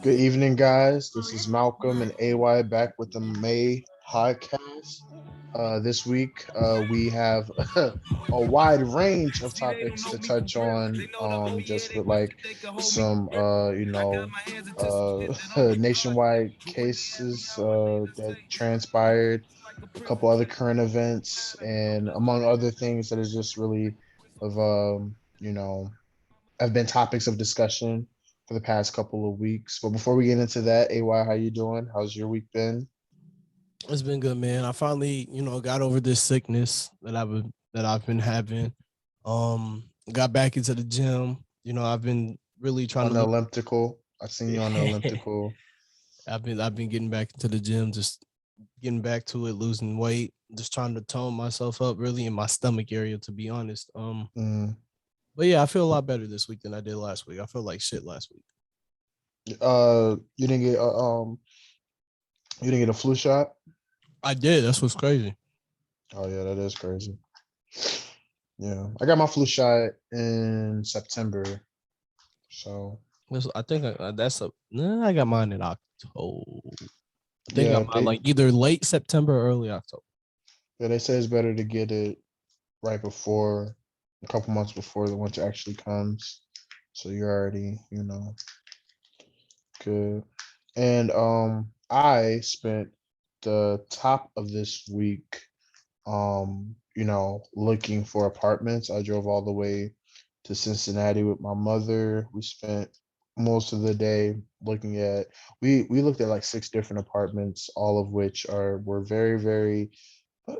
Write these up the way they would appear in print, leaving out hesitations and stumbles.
Good evening, guys. This is Malcolm and AY back with the May podcast. This week, we have a wide range of topics to touch on, just with like some, nationwide cases that transpired, a couple other current events, and among other things that is just really of, have been topics of discussion for the past couple of weeks. But before we get into that, AY, how you doing? How's your week been? It's been good, man. I finally, got over this sickness that I've been having. Got back into the gym. I've been really trying On to the lose. elliptical. I seen you on the elliptical. I've been getting back into the gym, just getting back to it, losing weight, just trying to tone myself up, really in my stomach area, to be honest. Mm. But yeah, I feel a lot better this week than I did last week. I feel like shit last week. You didn't get you didn't get a flu shot? I did. That's what's crazy. Oh yeah, that is crazy. Yeah, I got my flu shot in September. So I think that's a. Nah, I got mine in October. I think I yeah, got mine like either late September or early October. they say it's better to get it right before, a couple months before the winter actually comes. So you're already, good. And I spent the top of this week looking for apartments. I drove all the way to Cincinnati with my mother. We spent most of the day looking at we looked at like six different apartments, all of which were very, very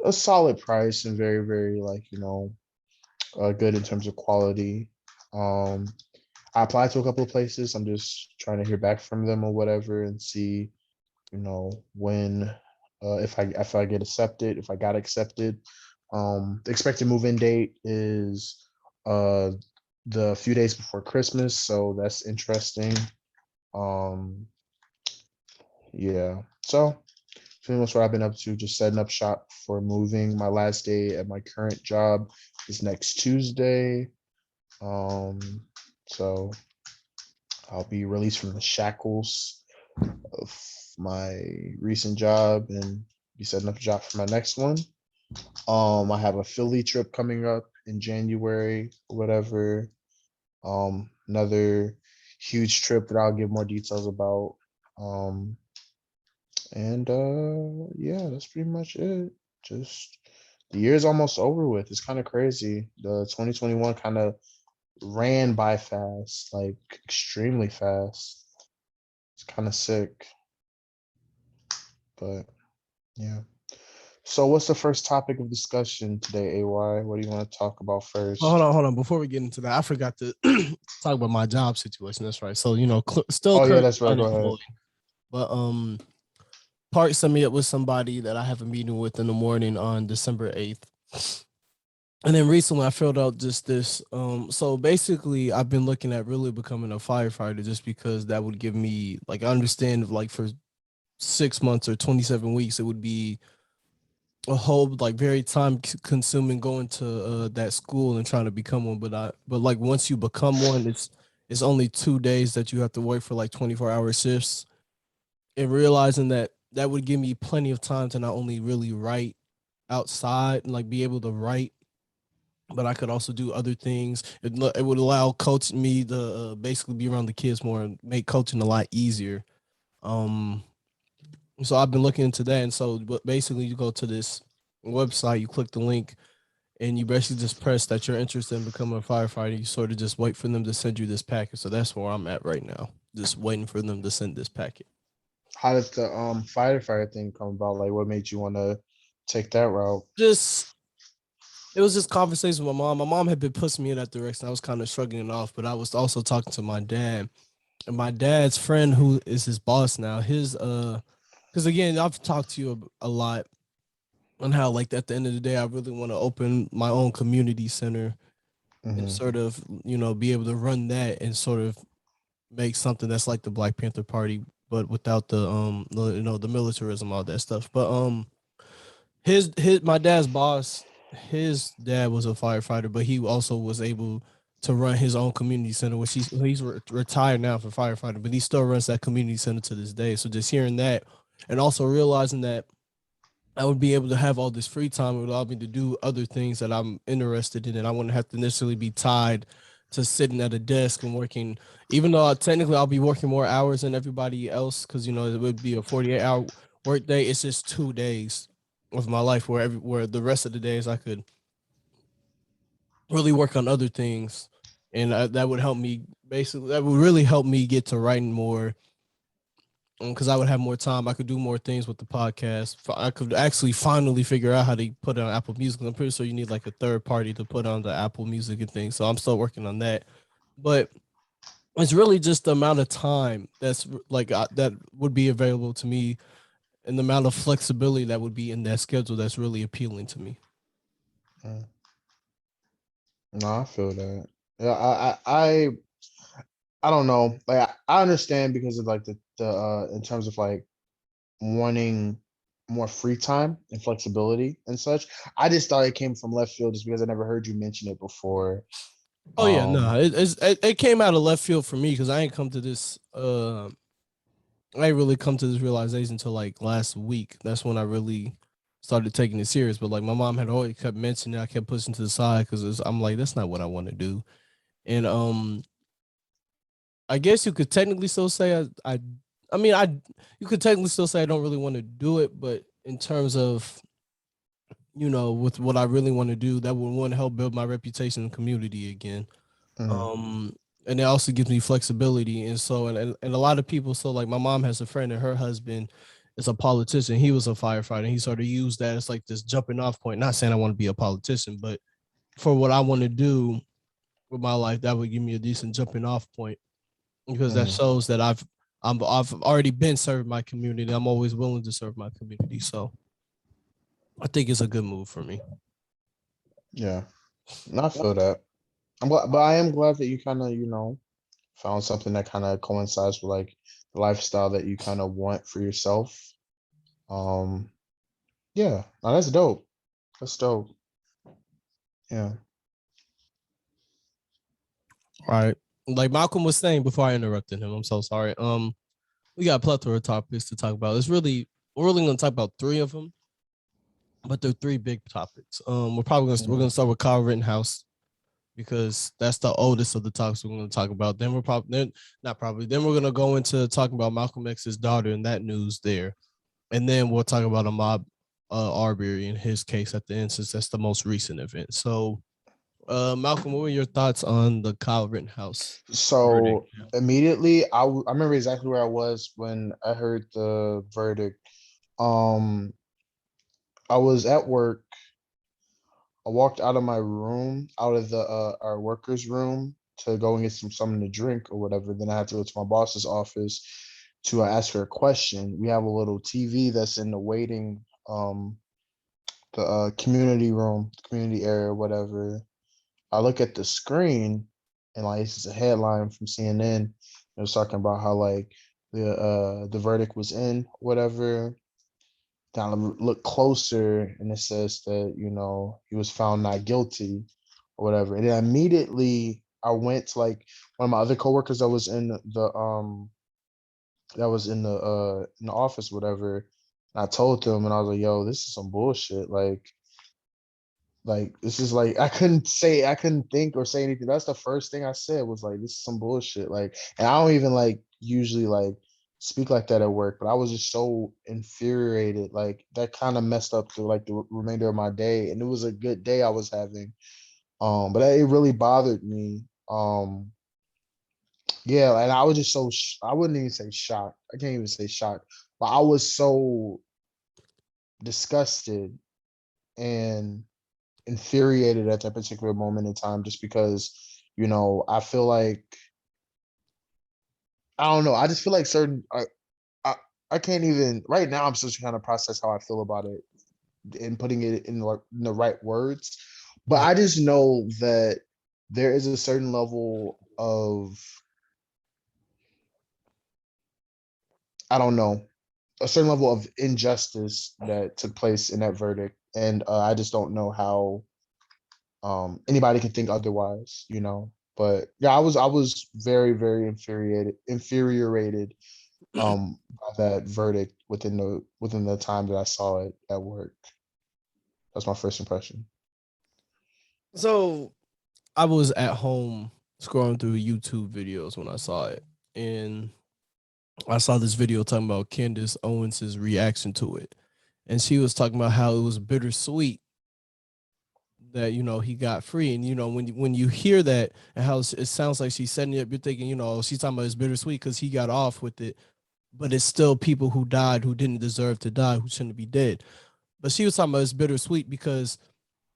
a solid price and very, very like, good in terms of quality. Um I applied to a couple of places. I'm just trying to hear back from them or whatever and see, when if I get accepted, if I got accepted. The expected move-in date is uh the few days before Christmas, so that's interesting. Um yeah. So pretty much what I've been up to, just setting up shop for moving. My last day at my current job is next Tuesday. Um so I'll be released from the shackles of my recent job and be setting up a job for my next one. I have a Philly trip coming up in January, or whatever. Another huge trip that I'll give more details about. Um, and yeah, that's pretty much it. Just the year's almost over with. It's kind of crazy. The 2021 kind of ran by fast, like extremely fast. It's kind of sick, but yeah. So what's the first topic of discussion today, AY? What do you want to talk about Well, hold first? on, hold on. Before we get into that, I forgot to talk about my job situation. That's right. So still Oh yeah, currently that's right. Go ahead. unemployed, but Park set me up with somebody that I have a meeting with in the morning on December 8th. And then recently I filled out just this. So basically I've been looking at really becoming a firefighter just because that would give me like I understand like for 6 months or 27 weeks it would be a whole like very time consuming going to that school and trying to become one. But like once you become one, it's only 2 days that you have to work for like 24-hour shifts. And realizing that that would give me plenty of time to not only really write outside and like be able to write, but I could also do other things. It would allow coaching me to basically be around the kids more and make coaching a lot easier. Um, so I've been looking into that, and so but basically you go to this website, you click the link, and you basically just press that you're interested in becoming a firefighter. You sort of just wait for them to send you this packet. So that's where I'm at right now, just waiting for them to send this packet. How did the firefighter thing come about? Like, what made you want to take that route? Just it was just conversation with my mom. My mom had been pushing me in that direction. I was kind of shrugging it off, but I was also talking to my dad. And my dad's friend, who is his boss now, because again, I've talked to you a lot on how, like, at the end of the day, I really want to open my own community center and Hmm. sort of, be able to run that and sort of make something that's like the Black Panther Party, but without the militarism, all that stuff. But my dad's boss, his dad was a firefighter, but he also was able to run his own community center, which he's retired now for firefighter, but he still runs that community center to this day. So just hearing that, and also realizing that I would be able to have all this free time, it would allow me to do other things that I'm interested in, and I wouldn't have to necessarily be tied to sitting at a desk and working. Even though technically I'll be working more hours than everybody else, because it would be a 48-hour work day. It's just 2 days of my life where the rest of the days I could really work on other things, and that would help me. Basically, that would really help me get to writing more, because I would have more time. I could do more things with the podcast. I could actually finally figure out how to put it on Apple Music. I'm pretty sure you need like a third party to put on the Apple Music and things. So I'm still working on that. But it's really just the amount of time that's like that would be available to me, and the amount of flexibility that would be in that schedule that's really appealing to me. Mm. No, I feel that. Yeah, I don't know. Like I understand because of like the in terms of like wanting more free time and flexibility and such. I just thought it came from left field just because I never heard you mention it before. Oh yeah, no, Um, it came out of left field for me because I ain't come to this. I ain't really come to this realization until like last week. That's when I really started taking it serious. But like my mom had always kept mentioning it. I kept pushing to the side because I'm like, that's not what I want to do. And I guess you could technically still say I mean, you could technically still say I don't really want to do it, but in terms of with what I really want to do, that would want to help build my reputation in the community again. mhm, Um, and it also gives me flexibility. And so, and a lot of people, so like my mom has a friend and her husband is a politician. He was a firefighter. He sort of used that as like this jumping off point. Not saying I want to be a politician, but for what I want to do with my life, that would give me a decent jumping off point, because that mhm. shows that I've already been serving my community. I'm always willing to serve my community. So I think it's a good move for me. Yeah, and I feel that. I'm glad, but I am glad that you kind of, found something that kind of coincides with like the lifestyle that you kind of want for yourself. Um, yeah, no, that's dope. That's dope. Yeah. All right. Like Malcolm was saying before I interrupted him, I'm so sorry. We got a plethora of topics to talk about. We're really gonna talk about three of them, but they're three big topics. We're Mhm, gonna start with Kyle Rittenhouse, because that's the oldest of the topics we're gonna talk about. Then then we're gonna go into talking about Malcolm X's daughter and that news there, and then we'll talk about Ahmaud Arbery and his case at the end, since that's the most recent event. So, Malcolm, what were your thoughts on the Kyle Rittenhouse verdict? So immediately, I remember exactly where I was when I heard the verdict. Um, I was at work. I walked out of my room, out of the our workers' room to go and get something to drink or whatever. Then I had to go to my boss's office to ask her a question. We have a little TV that's in the waiting the community room, community area, whatever. I look at the screen and like it's just a headline from CNN. It was talking about how like the verdict was in, whatever. Then I look closer and it says that, he was found not guilty or whatever. And then immediately I went to like one of my other coworkers that was in the office, whatever. And I told them and I was like, yo, this is some bullshit. Like this is like I couldn't think or say anything. That's the first thing I said was like this is some bullshit. Like, and I don't even like usually like speak like that at work, but I was just so infuriated. Like that kind of messed up to like the remainder of my day. And it was a good day I was having. But it really bothered me. Yeah, and I was just so I wouldn't even say shocked. I can't even say shocked, but I was so disgusted and infuriated at that particular moment in time just because, I feel like I don't know. I just feel like I, I can't even right now. I'm still trying to process how I feel about it and putting it in the right words. But Right. I just know that there is a certain level of I don't know a certain level of injustice that took place in that verdict, and I just don't know how anybody can think otherwise. But yeah, I was very, very infuriated by that verdict within the time that I saw it at work. That's my first impression. So I was at home scrolling through YouTube videos when I saw it, and I saw this video talking about Candace Owens' reaction to it, and she was talking about how it was bittersweet that he got free, and when you hear that and how it sounds like she's setting it up, you're thinking she's talking about it's bittersweet because he got off with it, but it's still people who died who didn't deserve to die, who shouldn't be dead. But she was talking about it's bittersweet because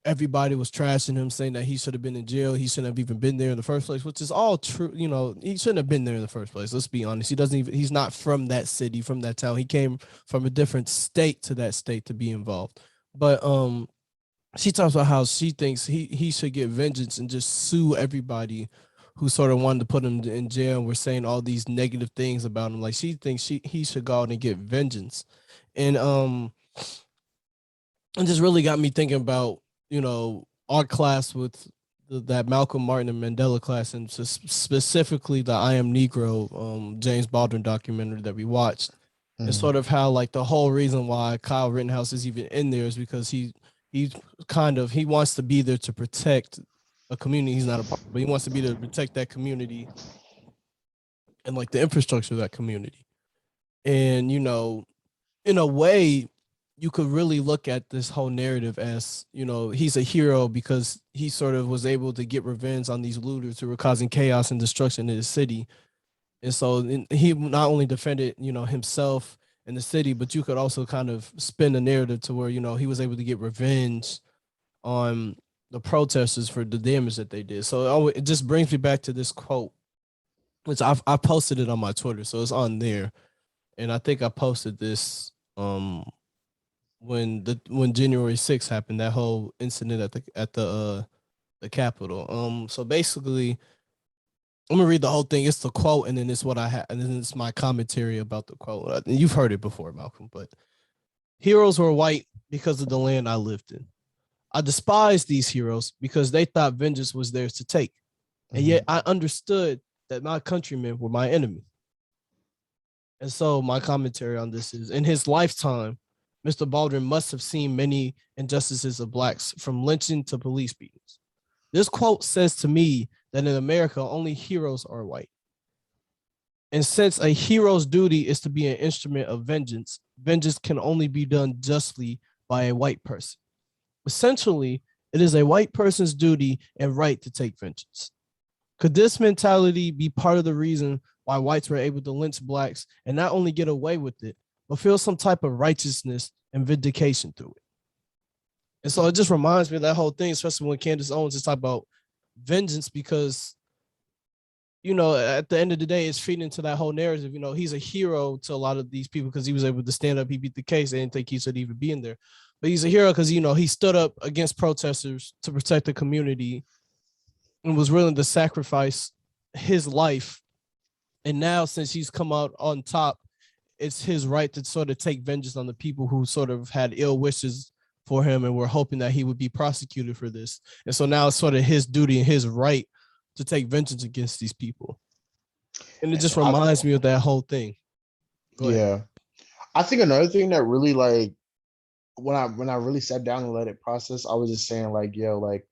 everybody was trashing him, saying that he should have been in jail. He shouldn't have even been there in the first place, which is all true. He shouldn't have been there in the first place. Let's be honest. He's not from that city, from that town. He came from a different state to that state to be involved. But she talks about how she thinks he should get vengeance and just sue everybody who sort of wanted to put him in jail and were saying all these negative things about him. Like she thinks he should go out and get vengeance. And it just really got me thinking about our class with that Malcolm Martin and Mandela class, and specifically the I Am Negro James Baldwin documentary that we watched, and sort of how like the whole reason why Kyle Rittenhouse is even in there is because he wants to be there to protect a community he's not a part of, but he wants to be there to protect that community and like the infrastructure of that community. And in a way, you could really look at this whole narrative as he's a hero because he sort of was able to get revenge on these looters who were causing chaos and destruction in the city. And so he not only defended himself in the city, but you could also kind of spin the narrative to where he was able to get revenge on the protesters for the damage that they did. So it just brings me back to this quote, which I posted it on my Twitter, so it's on there. And I think I posted this when January 6th happened, that whole incident at the Capitol. So basically, I'm gonna read the whole thing. It's the quote, and then it's what I have, and then it's my commentary about the quote. You've heard it before, Malcolm, but heroes were white because of the land I lived in. I despised these heroes because they thought vengeance was theirs to take, and yet I understood that my countrymen were my enemy. And so my commentary on this is, in his lifetime, Mr. Baldwin must have seen many injustices of blacks, from lynching to police beatings. This quote says to me that in America, only heroes are white. And since a hero's duty is to be an instrument of vengeance, vengeance can only be done justly by a white person. Essentially, it is a white person's duty and right to take vengeance. Could this mentality be part of the reason why whites were able to lynch blacks and not only get away with it, but feel some type of righteousness and vindication through it? And so it just reminds me of that whole thing, especially when Candace Owens is talking about vengeance, because, at the end of the day, it's feeding into that whole narrative. He's a hero to a lot of these people because he was able to stand up. He beat the case. They didn't think he should even be in there. But he's a hero because, he stood up against protesters to protect the community and was willing to sacrifice his life. And now, since he's come out on top, it's his right to sort of take vengeance on the people who sort of had ill wishes for him and were hoping that he would be prosecuted for this. And so now it's sort of his duty and his right to take vengeance against these people. And it just reminds me of that whole thing. Yeah. I think another thing that really, like, when I really sat down and let it process, I was just saying, like, yo, like,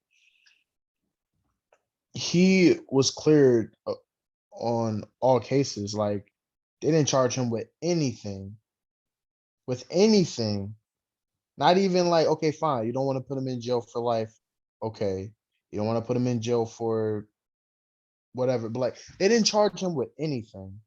he was cleared on all cases. Like, they didn't charge him with anything. Not even like, okay, fine, you don't want to put him in jail for life. Okay. You don't want to put him in jail for whatever, but like, they didn't charge him with anything.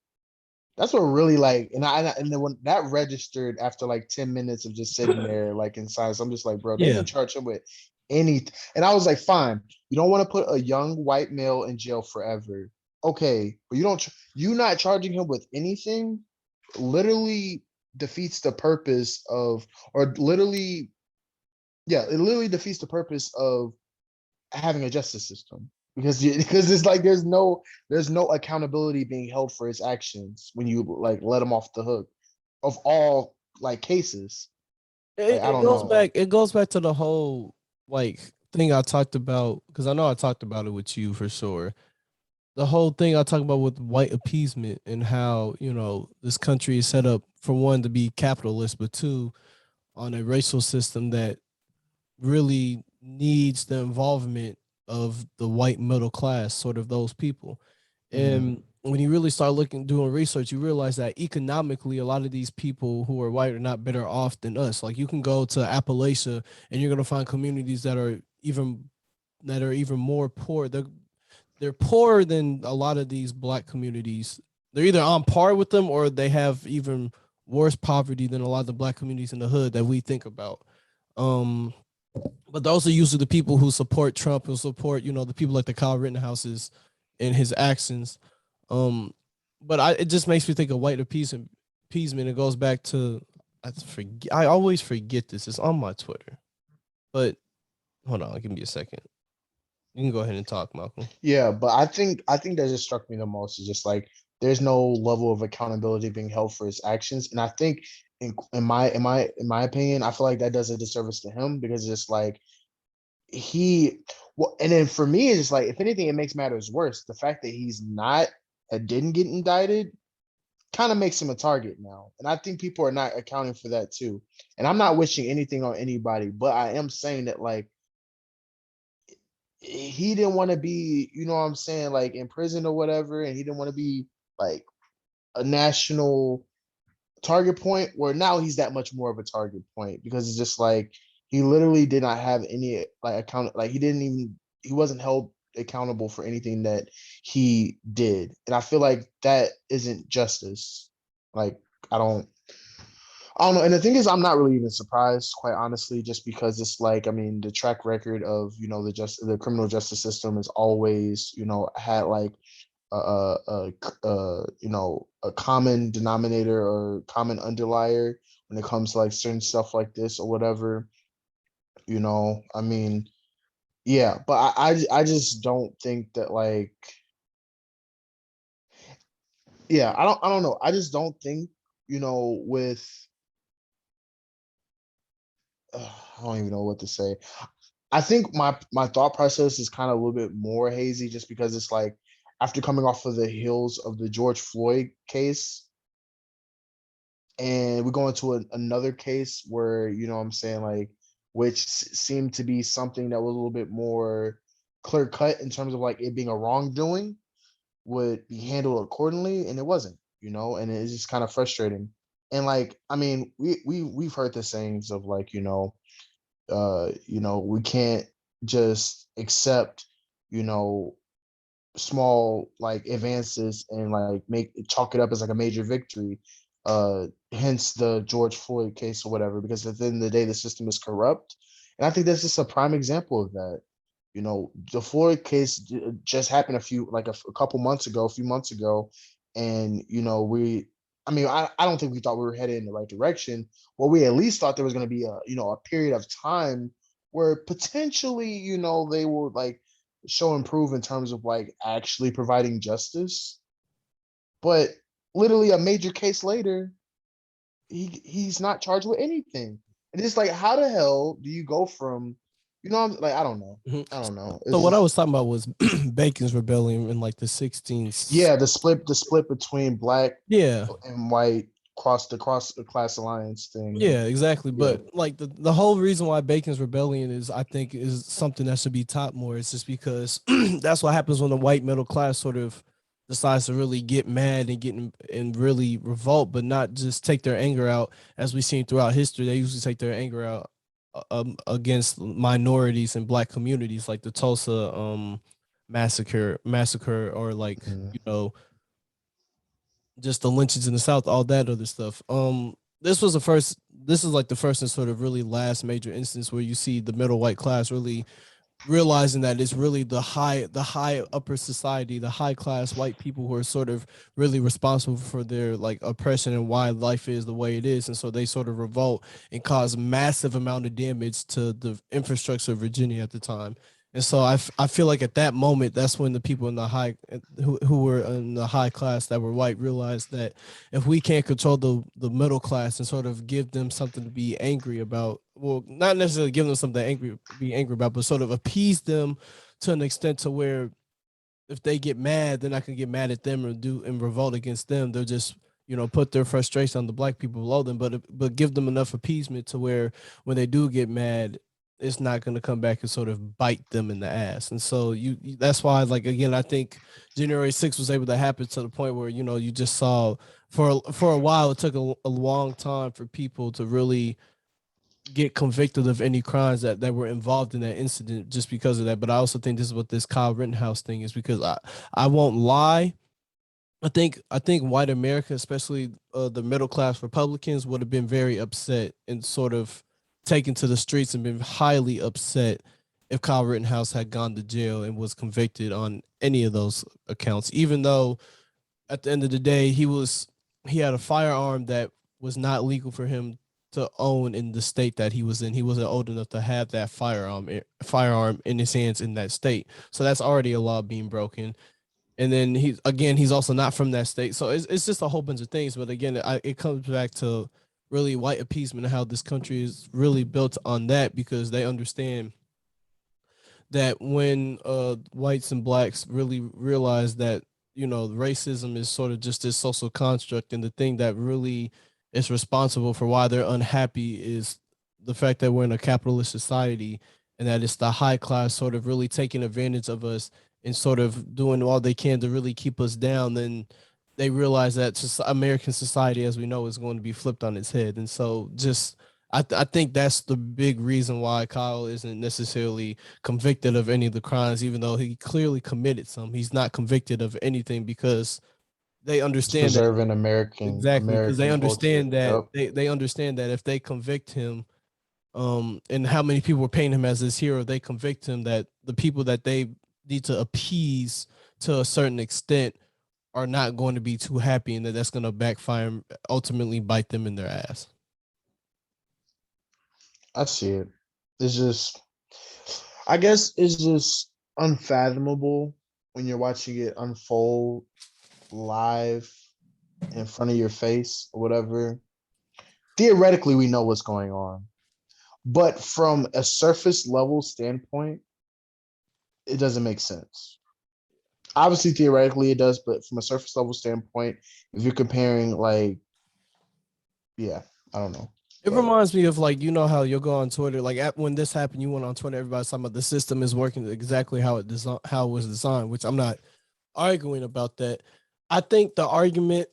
That's what really, like, and then when that registered after like 10 minutes of just sitting there like in silence, I'm just like, bro, they didn't charge him with anything. And I was like, fine, you don't want to put a young white male in jail forever. Okay, but you not charging him with anything literally defeats the purpose of, or literally, yeah, it literally defeats the purpose of having a justice system, because it's like there's no accountability being held for his actions when you like let him off the hook of all like cases. Like, I don't know. It goes back to the whole like thing I talked about, because I know I talked about it with you for sure. the whole thing I talk about with white appeasement and how, you know, this country is set up for one to be capitalist, but two on a racial system that really needs the involvement of the white middle class, sort of those people. Mhm. And when you really start looking, doing research, you realize that economically, a lot of these people who are white are not better off than us. Like you can go to Appalachia and you're gonna find communities that are even more poor. They're poorer than a lot of these black communities. They're either on par with them or they have even worse poverty than a lot of the black communities in the hood that we think about. Um, but those are usually the people who support Trump and support, you know, the people like the Kyle Rittenhouses and his actions. Um, but it just makes me think of white appeasement. It goes back to I always forget this. It's on my Twitter. But hold on, give me a second. You can go ahead and talk, Malcolm. Yeah, but I think that just struck me the most is just like there's no level of accountability being held for his actions, and I think in my opinion, I feel like that does a disservice to him because it's just like he well, and then for me, it's just like if anything, it makes matters worse. The fact that he's not that didn't get indicted kind of makes him a target now, and I think people are not accounting for that too. And I'm not wishing anything on anybody, but I am saying that like he didn't want to be, you know what I'm saying, like in prison or whatever, and he didn't want to be like a national target point where now he's that much more of a target point because it's just like he literally did not have any like account like he wasn't held accountable for anything that he did. And I feel like that isn't justice. Like I don't I don't know. And the thing is, I'm not really even surprised, quite honestly, just because it's like, I mean, the track record of, the criminal justice system is always, had like a common denominator or common underlier when it comes to like certain stuff like this or whatever. I mean, yeah, but I just don't think that like, yeah, I don't know. I just don't think, with I don't even know what to say. I think my thought process is kind of a little bit more hazy just because it's like after coming off of the heels of the George Floyd case, and we're going to another case where what I'm saying, like, which seemed to be something that was a little bit more clear cut in terms of like it being a wrongdoing would be handled accordingly, and it wasn't, and it's just kind of frustrating. And like, I mean, we've heard the sayings of like, we can't just accept, you know, small like advances and like make chalk it up as like a major victory. Hence the George Floyd case or whatever, because at the end of the day, the system is corrupt. And I think that's just a prime example of that. The Floyd case just happened a couple months ago, a few months ago. And, I mean, I don't think we thought we were headed in the right direction. Well, we at least thought there was going to be a period of time where potentially, they would like show improve in terms of like actually providing justice. But literally a major case later, he's not charged with anything. And it's like, how the hell do you go from, I'm like, I don't know. Mhm. I don't know. So It's what I just was talking about was Bacon's Rebellion in like the 16s. yeah, the split between black Yeah, and white cross the class alliance thing. yeah, exactly. Yeah. But like the whole reason why Bacon's Rebellion is, I think, is something that should be taught more. It's just because that's what happens when the white middle class sort of decides to really get mad and and really revolt, but not just take their anger out as we've seen throughout history. They usually take their anger out against minorities and black communities, like the Tulsa massacre, or like, Mhm. you know, just the lynchings in the South, all that other stuff. This was the first. This is like the first and sort of really last major instance where you see the middle white class really realizing that it's really the high upper society, the high class white people who are sort of really responsible for their like oppression and why life is the way it is. And so they sort of revolt and cause massive amount of damage to the infrastructure of Virginia at the time. And so I feel like at that moment, that's when the people in the who were in the high class that were white realized that if we can't control the middle class and sort of give them something to be angry about, well, not necessarily give them something angry be angry about, but sort of appease them to an extent to where if they get mad, they're not gonna get mad at them or do and revolt against them. They'll just, put their frustration on the black people below them, but give them enough appeasement to where when they do get mad, it's not going to come back and sort of bite them in the ass. And so that's why, like, again, I think January 6th was able to happen to the point where, you just saw for a while, it took a long time for people to really get convicted of any crimes that were involved in that incident just because of that. But I also think this is what this Kyle Rittenhouse thing is, because I won't lie. I think white America, especially the middle class Republicans, would have been very upset and sort of taken to the streets and been highly upset if Kyle Rittenhouse had gone to jail and was convicted on any of those accounts. Even though at the end of the day he had a firearm that was not legal for him to own in the state that he was in. He wasn't old enough to have that firearm in his hands in that state. So that's already a law being broken. And then he's also not from that state. So it's just a whole bunch of things. But again, it comes back to really white appeasement and how this country is really built on that, because they understand that when whites and blacks really realize that, racism is sort of just this social construct, and the thing that really is responsible for why they're unhappy is the fact that we're in a capitalist society, and that it's the high class sort of really taking advantage of us and sort of doing all they can to really keep us down. Then they realize that just American society as we know is going to be flipped on its head. And so just I think that's the big reason why Kyle isn't necessarily convicted of any of the crimes, even though he clearly committed some. He's not convicted of anything because they It's understand that. preserving Exactly, because they American culture. understand that Yep. they understand that if they convict him, and how many people were painting him as this hero, they convict him, that the people that they need to appease to a certain extent are not going to be too happy, and that's going to backfire and ultimately bite them in their ass. I see it. It's just, I guess it's just unfathomable when you're watching it unfold live in front of your face or whatever. Theoretically, we know what's going on, but from a surface level standpoint, it doesn't make sense. Obviously, theoretically, it does, but from a surface level standpoint, if you're comparing, like, yeah, I don't know. It But reminds me of, like, how you'll go on Twitter, like when this happened, you went on Twitter, everybody's talking about the system is working exactly how it was designed, which I'm not arguing about that. I think the argument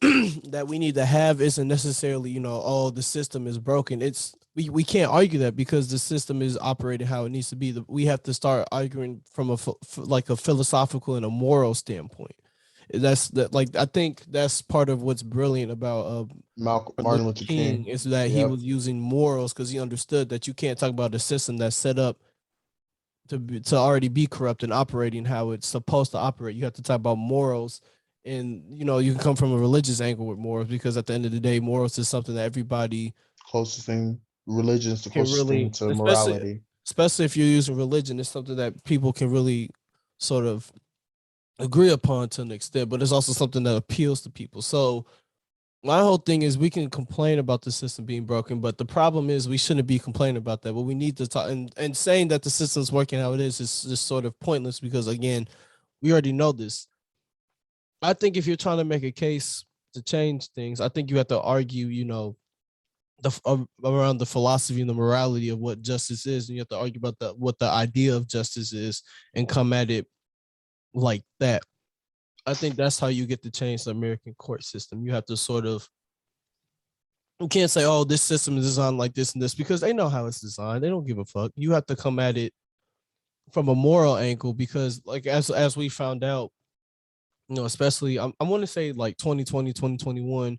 that we need to have isn't necessarily, oh, the system is broken. It's we can't argue that because the system is operating how it needs to be. We have to start arguing from like a philosophical and a moral standpoint. That's that, like, I think that's part of what's brilliant about Malcolm Martin Martin Luther Luther King, King. is that he Yep. was using morals because he understood that you can't talk about a system that's set up to already be corrupt and operating how it's supposed to operate. You have to talk about morals, and you can come from a religious angle with morals, because at the end of the day, morals is something that everybody Closest thing, religion is the can closest thing really, to especially morality. especially if you're using religion, it's something that people can really sort of agree upon to an extent, but it's also something that appeals to people. So my whole thing is we can complain about the system being broken, but the problem is we shouldn't be complaining about that. But we need to talk, and saying that the system's working how it is just sort of pointless, because again, we already know this. I think if you're trying to make a case to change things, I think you have to argue, around the philosophy and the morality of what justice is, and you have to argue about what the idea of justice is, and come at it like that. I think that's how you get to change the American court system. You have to sort of, you can't say, oh, this system is designed like this and this, because they know how it's designed. They don't give a fuck. You have to come at it from a moral angle, because like as we found out, especially I want to say like 2020, 2021,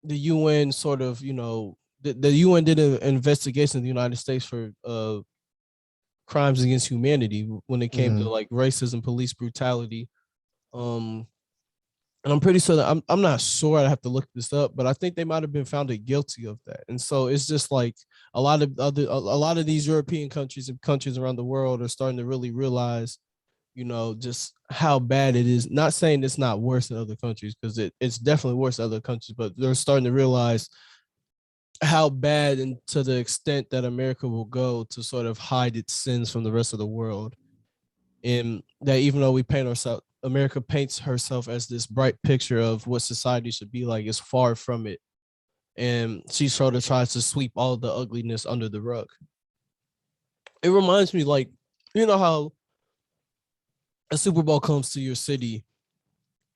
the UN sort of, the UN did an investigation in the United States for crimes against humanity when it came to Hmm. like racism, police brutality. Um, and I'm pretty sure that I'm not sure. I have to look this up, but I think they might have been found guilty of that. And so it's just like a lot of these European countries and countries around the world are starting to really realize, just how bad it is. Not saying it's not worse in other countries, because it's definitely worse in other countries, but they're starting to realize how bad, and to the extent that America will go to sort of hide its sins from the rest of the world. And that even though we paint ourselves, America paints herself as this bright picture of what society should be like, is far from it. And she sort of tries to sweep all the ugliness under the rug. It reminds me, like, you know how a Super Bowl comes to your city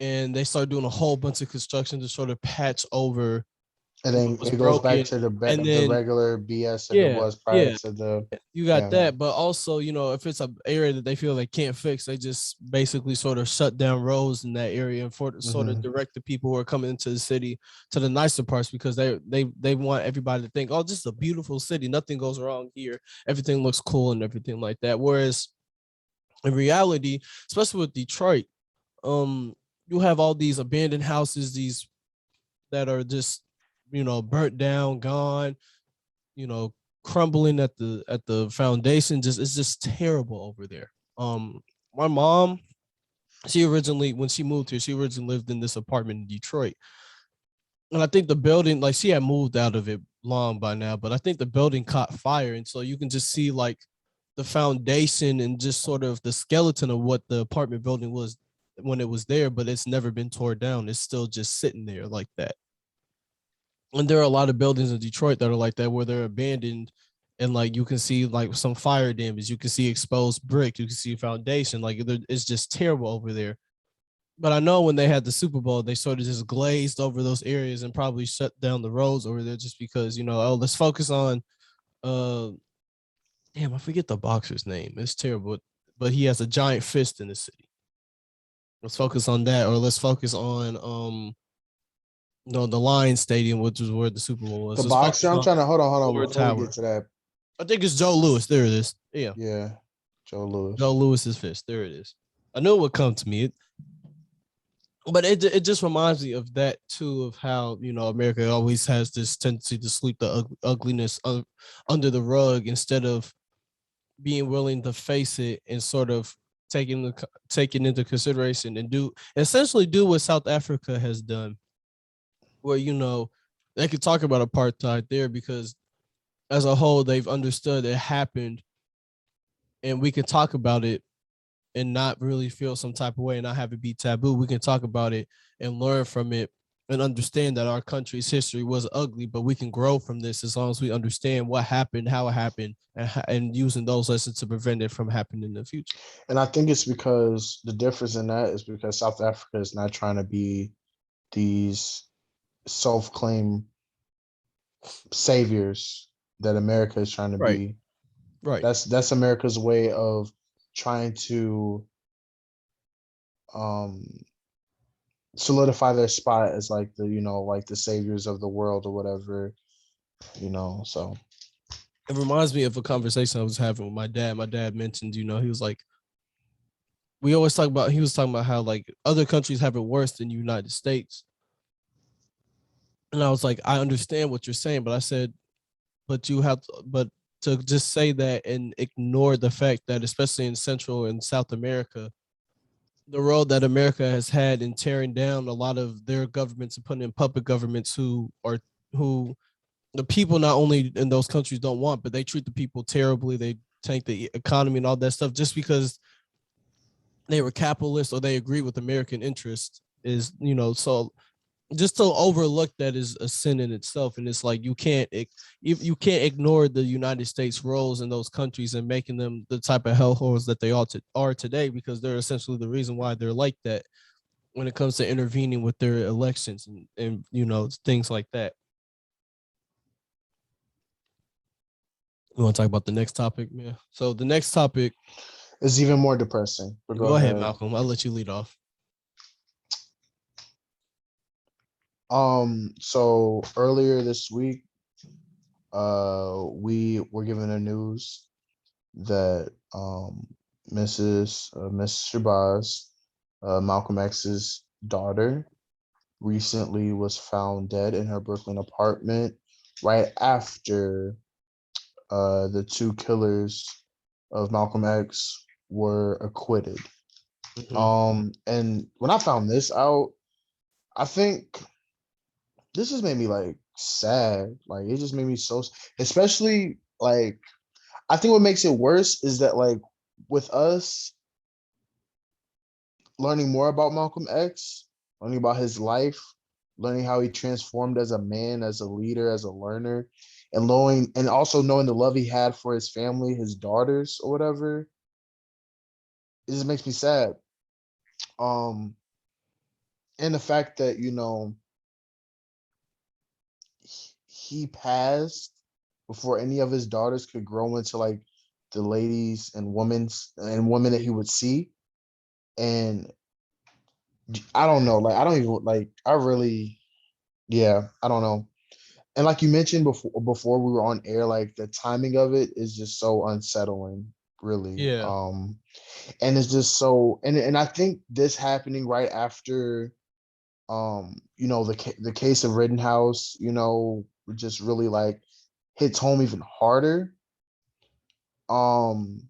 and they start doing a whole bunch of construction to sort of patch over And what then was it goes back broken. to And the then, regular BS that it yeah, was prior yeah, to the you got yeah. that. But also, if it's an area that they feel they can't fix, they just basically sort of shut down roads in that area and for sort of Mhm. direct the people who are coming into the city to the nicer parts, because they want everybody to think, oh, this is a beautiful city. Nothing goes wrong here. Everything looks cool and everything like that. Whereas in reality, especially with Detroit, you have all these abandoned houses, these that are just, burnt down, gone, you know, crumbling at the foundation. Just It's just terrible over there. My mom, she originally, when she moved here, she originally lived in this apartment in Detroit. And I think the building, like, she had moved out of it long by now, but I think the building caught fire. And so you can just see like the foundation and just sort of the skeleton of what the apartment building was when it was there, but it's never been torn down. It's still just sitting there like that. And there are a lot of buildings in Detroit that are like that, where they're abandoned, and like you can see like some fire damage, you can see exposed brick, you can see foundation. Like, it's just terrible over there. But I know when they had the Super Bowl, they sort of just glazed over those areas and probably shut down the roads over there, just because, oh, let's focus on uh damn, I forget the boxer's name. It's terrible, but he has a giant fist in the city. Let's focus on that, or let's focus on the Lions Stadium, which was where the Super Bowl was. The Let's boxer. focus I'm on trying to hold on Ford before we Tower. get to that. I think it's Joe Lewis. There it is. Yeah, Yeah, Joe Joe Lewis. Lewis's fist. There it is. I knew it would come to me. But it just reminds me of that too, of how America always has this tendency to sweep the ugliness under the rug, instead of being willing to face it and sort of taking into consideration and essentially do what South Africa has done, where they could talk about apartheid there, because as a whole they've understood it happened, and we can talk about it and not really feel some type of way and not have it be taboo. We can talk about it and learn from it and understand that our country's history was ugly, but we can grow from this as long as we understand what happened, how it happened, and using those lessons to prevent it from happening in the future. And I think it's because the difference in that is because South Africa is not trying to be these self-claimed saviors that America is trying to Right, be. right. That's America's way of trying to um solidify their spot as like like the saviors of the world or whatever, so It reminds me of a conversation I was having with my dad. My dad mentioned, he was like, we always talk about, he was talking about how like other countries have it worse than the United States. And I was like, I understand what you're saying, but I said, but to just say that and ignore the fact that, especially in Central and South America, the role that America has had in tearing down a lot of their governments and putting in puppet governments who the people not only in those countries don't want, but they treat the people terribly. They tank the economy and all that stuff just because they were capitalists or they agree with American interests. Is so just to overlook that is a sin in itself. And it's like you can't ignore the United States roles in those countries and making them the type of hellholes that they are today, because they're essentially the reason why they're like that when it comes to intervening with their elections and things like that. We want to talk about the next topic, man. So the next topic, it's even more depressing, but go go ahead, ahead. Malcolm. I'll let you lead off. So earlier this week, we were given the news that Miss Shabazz, Malcolm X's daughter, recently was found dead in her Brooklyn apartment right after the two killers of Malcolm X were acquitted. And when I found this out, I think this just made me like sad. Like it just made me so, especially like I think what makes it worse is that like with us, learning more about Malcolm X, learning about his life, learning how he transformed as a man, as a leader, as a learner, and knowing and also knowing the love he had for his family, his daughters or whatever, it just makes me sad. Um, and the fact that he passed before any of his daughters could grow into like the ladies and women that he would see. And I don't know, like I don't even like I really yeah, I don't know. And like you mentioned before we were on air, like the timing of it is just so unsettling, really. Yeah. And it's just so and I think this happening right after the case of Rittenhouse, just really like hits home even harder. Um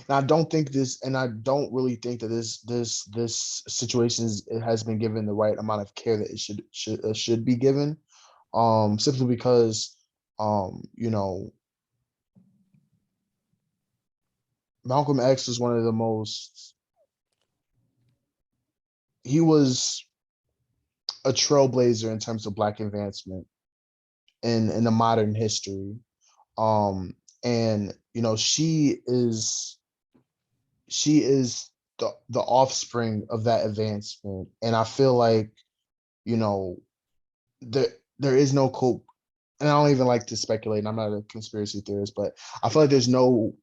and I don't really think that this situation it has been given the right amount of care that it should be given. Simply because you know, Malcolm X was one of the most he was a trailblazer in terms of black advancement in the modern history. Um, and she is the offspring of that advancement. And I feel like, you know, there is no cope. And I don't even like to speculate. And I'm not a conspiracy theorist, but I feel like there's no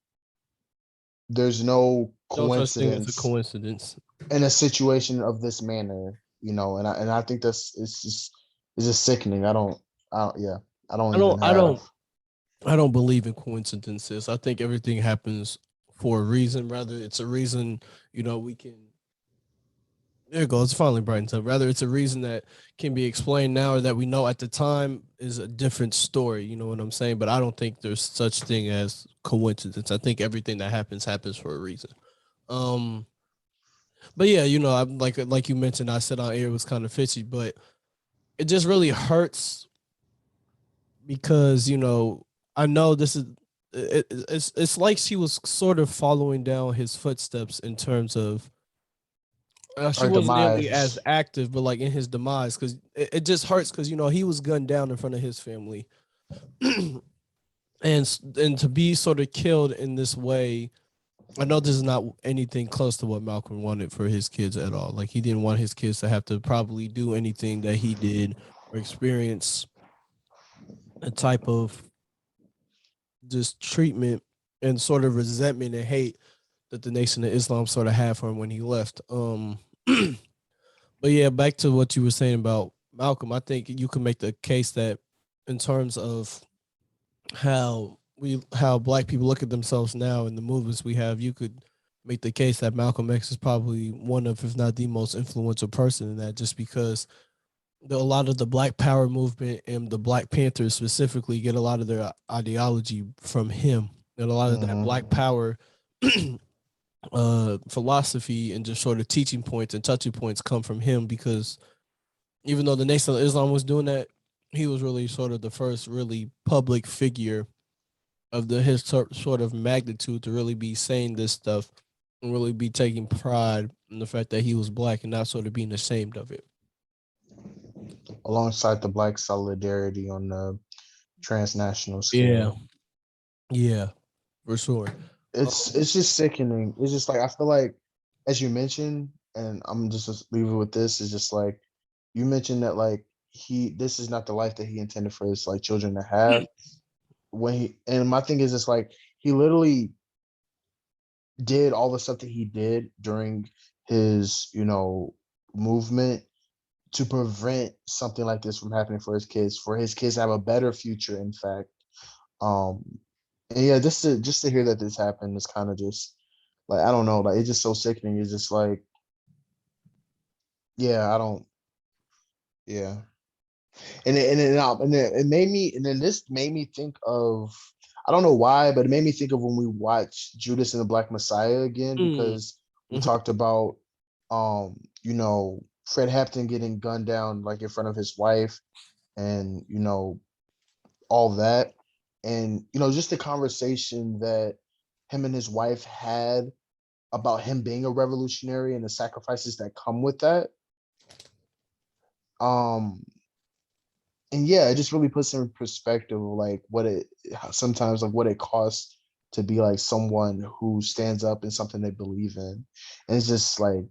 No such thing as a coincidence coincidence. in a situation of this manner, and I think it's just sickening. Yeah, I don't I even don't I have. don't I don't believe in coincidences. I think everything happens for a reason. Rather, it's a reason, we can there it goes. It finally brightens up. Rather, it's a reason that can be explained now or that we know at the time is a different story. You know what I'm saying? But I don't think there's such thing as coincidence. I think everything that happens for a reason. Um, but yeah, I'm like you mentioned, I said on air was kind of fishy, but it just really hurts because I know this is it's like she was sort of following down his footsteps in terms of she Our wasn't nearly as demise. active, but like in his demise, because it just hurts because he was gunned down in front of his family, and to be sort of killed in this way. I know this is not anything close to what Malcolm wanted for his kids at all. Like he didn't want his kids to have to probably do anything that he did or experience a type of just treatment and sort of resentment and hate that the Nation of Islam sort of had for him when he left. But yeah, back to what you were saying about Malcolm, I think you can make the case that in terms of how black people look at themselves now in the movements we have, you could make the case that Malcolm X is probably one of, if not the most influential person in that, just because a lot of the Black Power movement and the Black Panthers specifically get a lot of their ideology from him, and a lot of that Hmm. Black Power philosophy and just sort of teaching points and touching points come from him because even though the Nation of Islam was doing that, he was really sort of the first really public figure of his sort of magnitude to really be saying this stuff and really be taking pride in the fact that he was black and not sort of being ashamed of it. Alongside the black solidarity on the transnational Yeah, scale. yeah, for sure. It's just sickening. It's just like I feel like, as you mentioned, and I'm just leave it with this. Is just like you mentioned that like this is not the life that he intended for his like children to have. And my thing is, it's like he literally did all the stuff that he did during his movement to prevent something like this from happening for his kids to have a better future, in fact. um and yeah, just to hear that this happened is kind of just like, I don't know, like it's just so sickening. It's just like, yeah, I don't, yeah. And it made me, and then this made me think of, I don't know why, but it made me think of when we watched Judas and the Black Messiah again, Mm, because we mhm. talked about Fred Hampton getting gunned down like in front of his wife, and all that. And just the conversation that him and his wife had, about him being a revolutionary and the sacrifices that come with that. Um, and yeah, it just really puts in perspective of like what it sometimes like what it costs to be like someone who stands up in something they believe in. And it's just like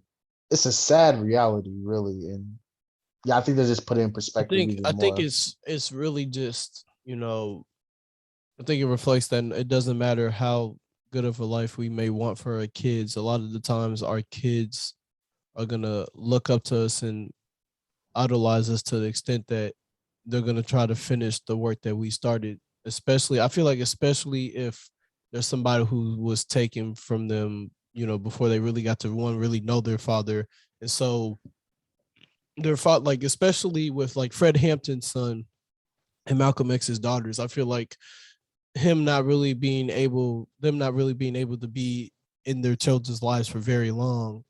it's a sad reality, really. And yeah, I think they just put it in perspective I even think more. it's really just, I think it reflects that it doesn't matter how good of a life we may want for our kids. A lot of the times our kids are gonna look up to us and idolize us to the extent that they're gonna try to finish the work that we started. Especially, I feel like especially if there's somebody who was taken from them, before they really got to one really know their father, and so their father, like especially with like Fred Hampton's son and Malcolm X's daughters, I feel like them not really being able to be in their children's lives for very long,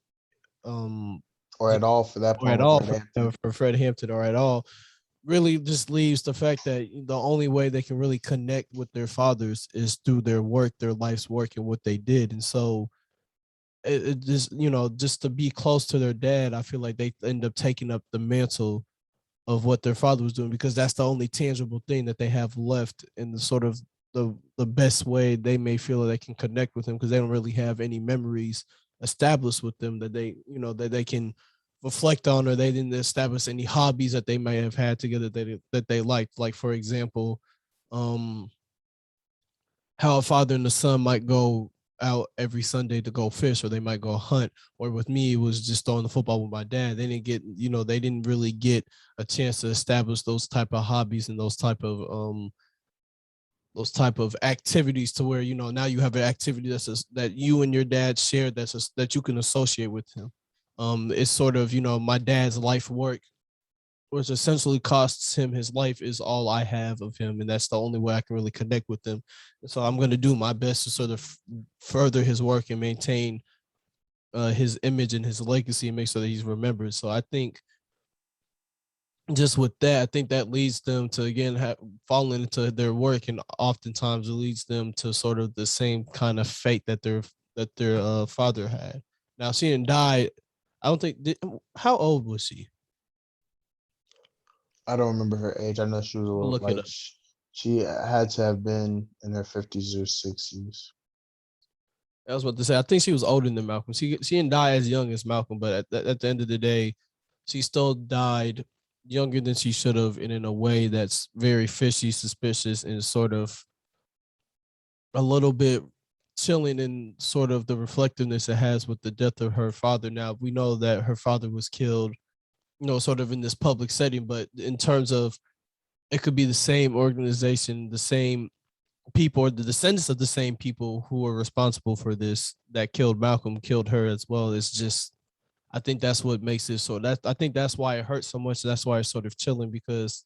um, Or at all for that or point at with all Fred Hampton. for Fred Hampton, or at all, really just leaves the fact that the only way they can really connect with their fathers is through their work, their life's work, and what they did. And so it just, just to be close to their dad, I feel like they end up taking up the mantle of what their father was doing, because that's the only tangible thing that they have left in the sort of the best way they may feel that they can connect with him, because they don't really have any memories established with them that they can reflect on, or they didn't establish any hobbies that they may have had together that they liked. Like for example, um how a father and the son might go out every Sunday to go fish, or they might go hunt. Or with me, it was just throwing the football with my dad. They didn't really get a chance to establish those type of hobbies and those type of activities, to where now you have an activity that you and your dad share, that you can associate with him. It's sort of, my dad's life work, which essentially costs him his life, is all I have of him, and that's the only way I can really connect with him. And so I'm going to do my best to sort of further his work and maintain his image and his legacy, and make sure that he's remembered. So I think just with that, I think that leads them to again falling into their work, and oftentimes it leads them to sort of the same kind of fate that their father had. Now, she didn't die. I don't think. How old was she? I don't remember her age. I know she was a I'll little look it like up. she had to have been in her 50s or 60s. I was about to say, I think she was older than Malcolm. She didn't die as young as Malcolm, but at the end of the day, she still died younger than she should have, and in a way that's very fishy, suspicious, and sort of a little bit chilling in sort of the reflectiveness it has with the death of her father. Now we know that her father was killed, sort of in this public setting, but in terms of, it could be the same organization, the same people, or the descendants of the same people who were responsible for this that killed Malcolm, killed her as well. It's just, I think that's what makes it so, that I think that's why it hurts so much. That's why it's sort of chilling, because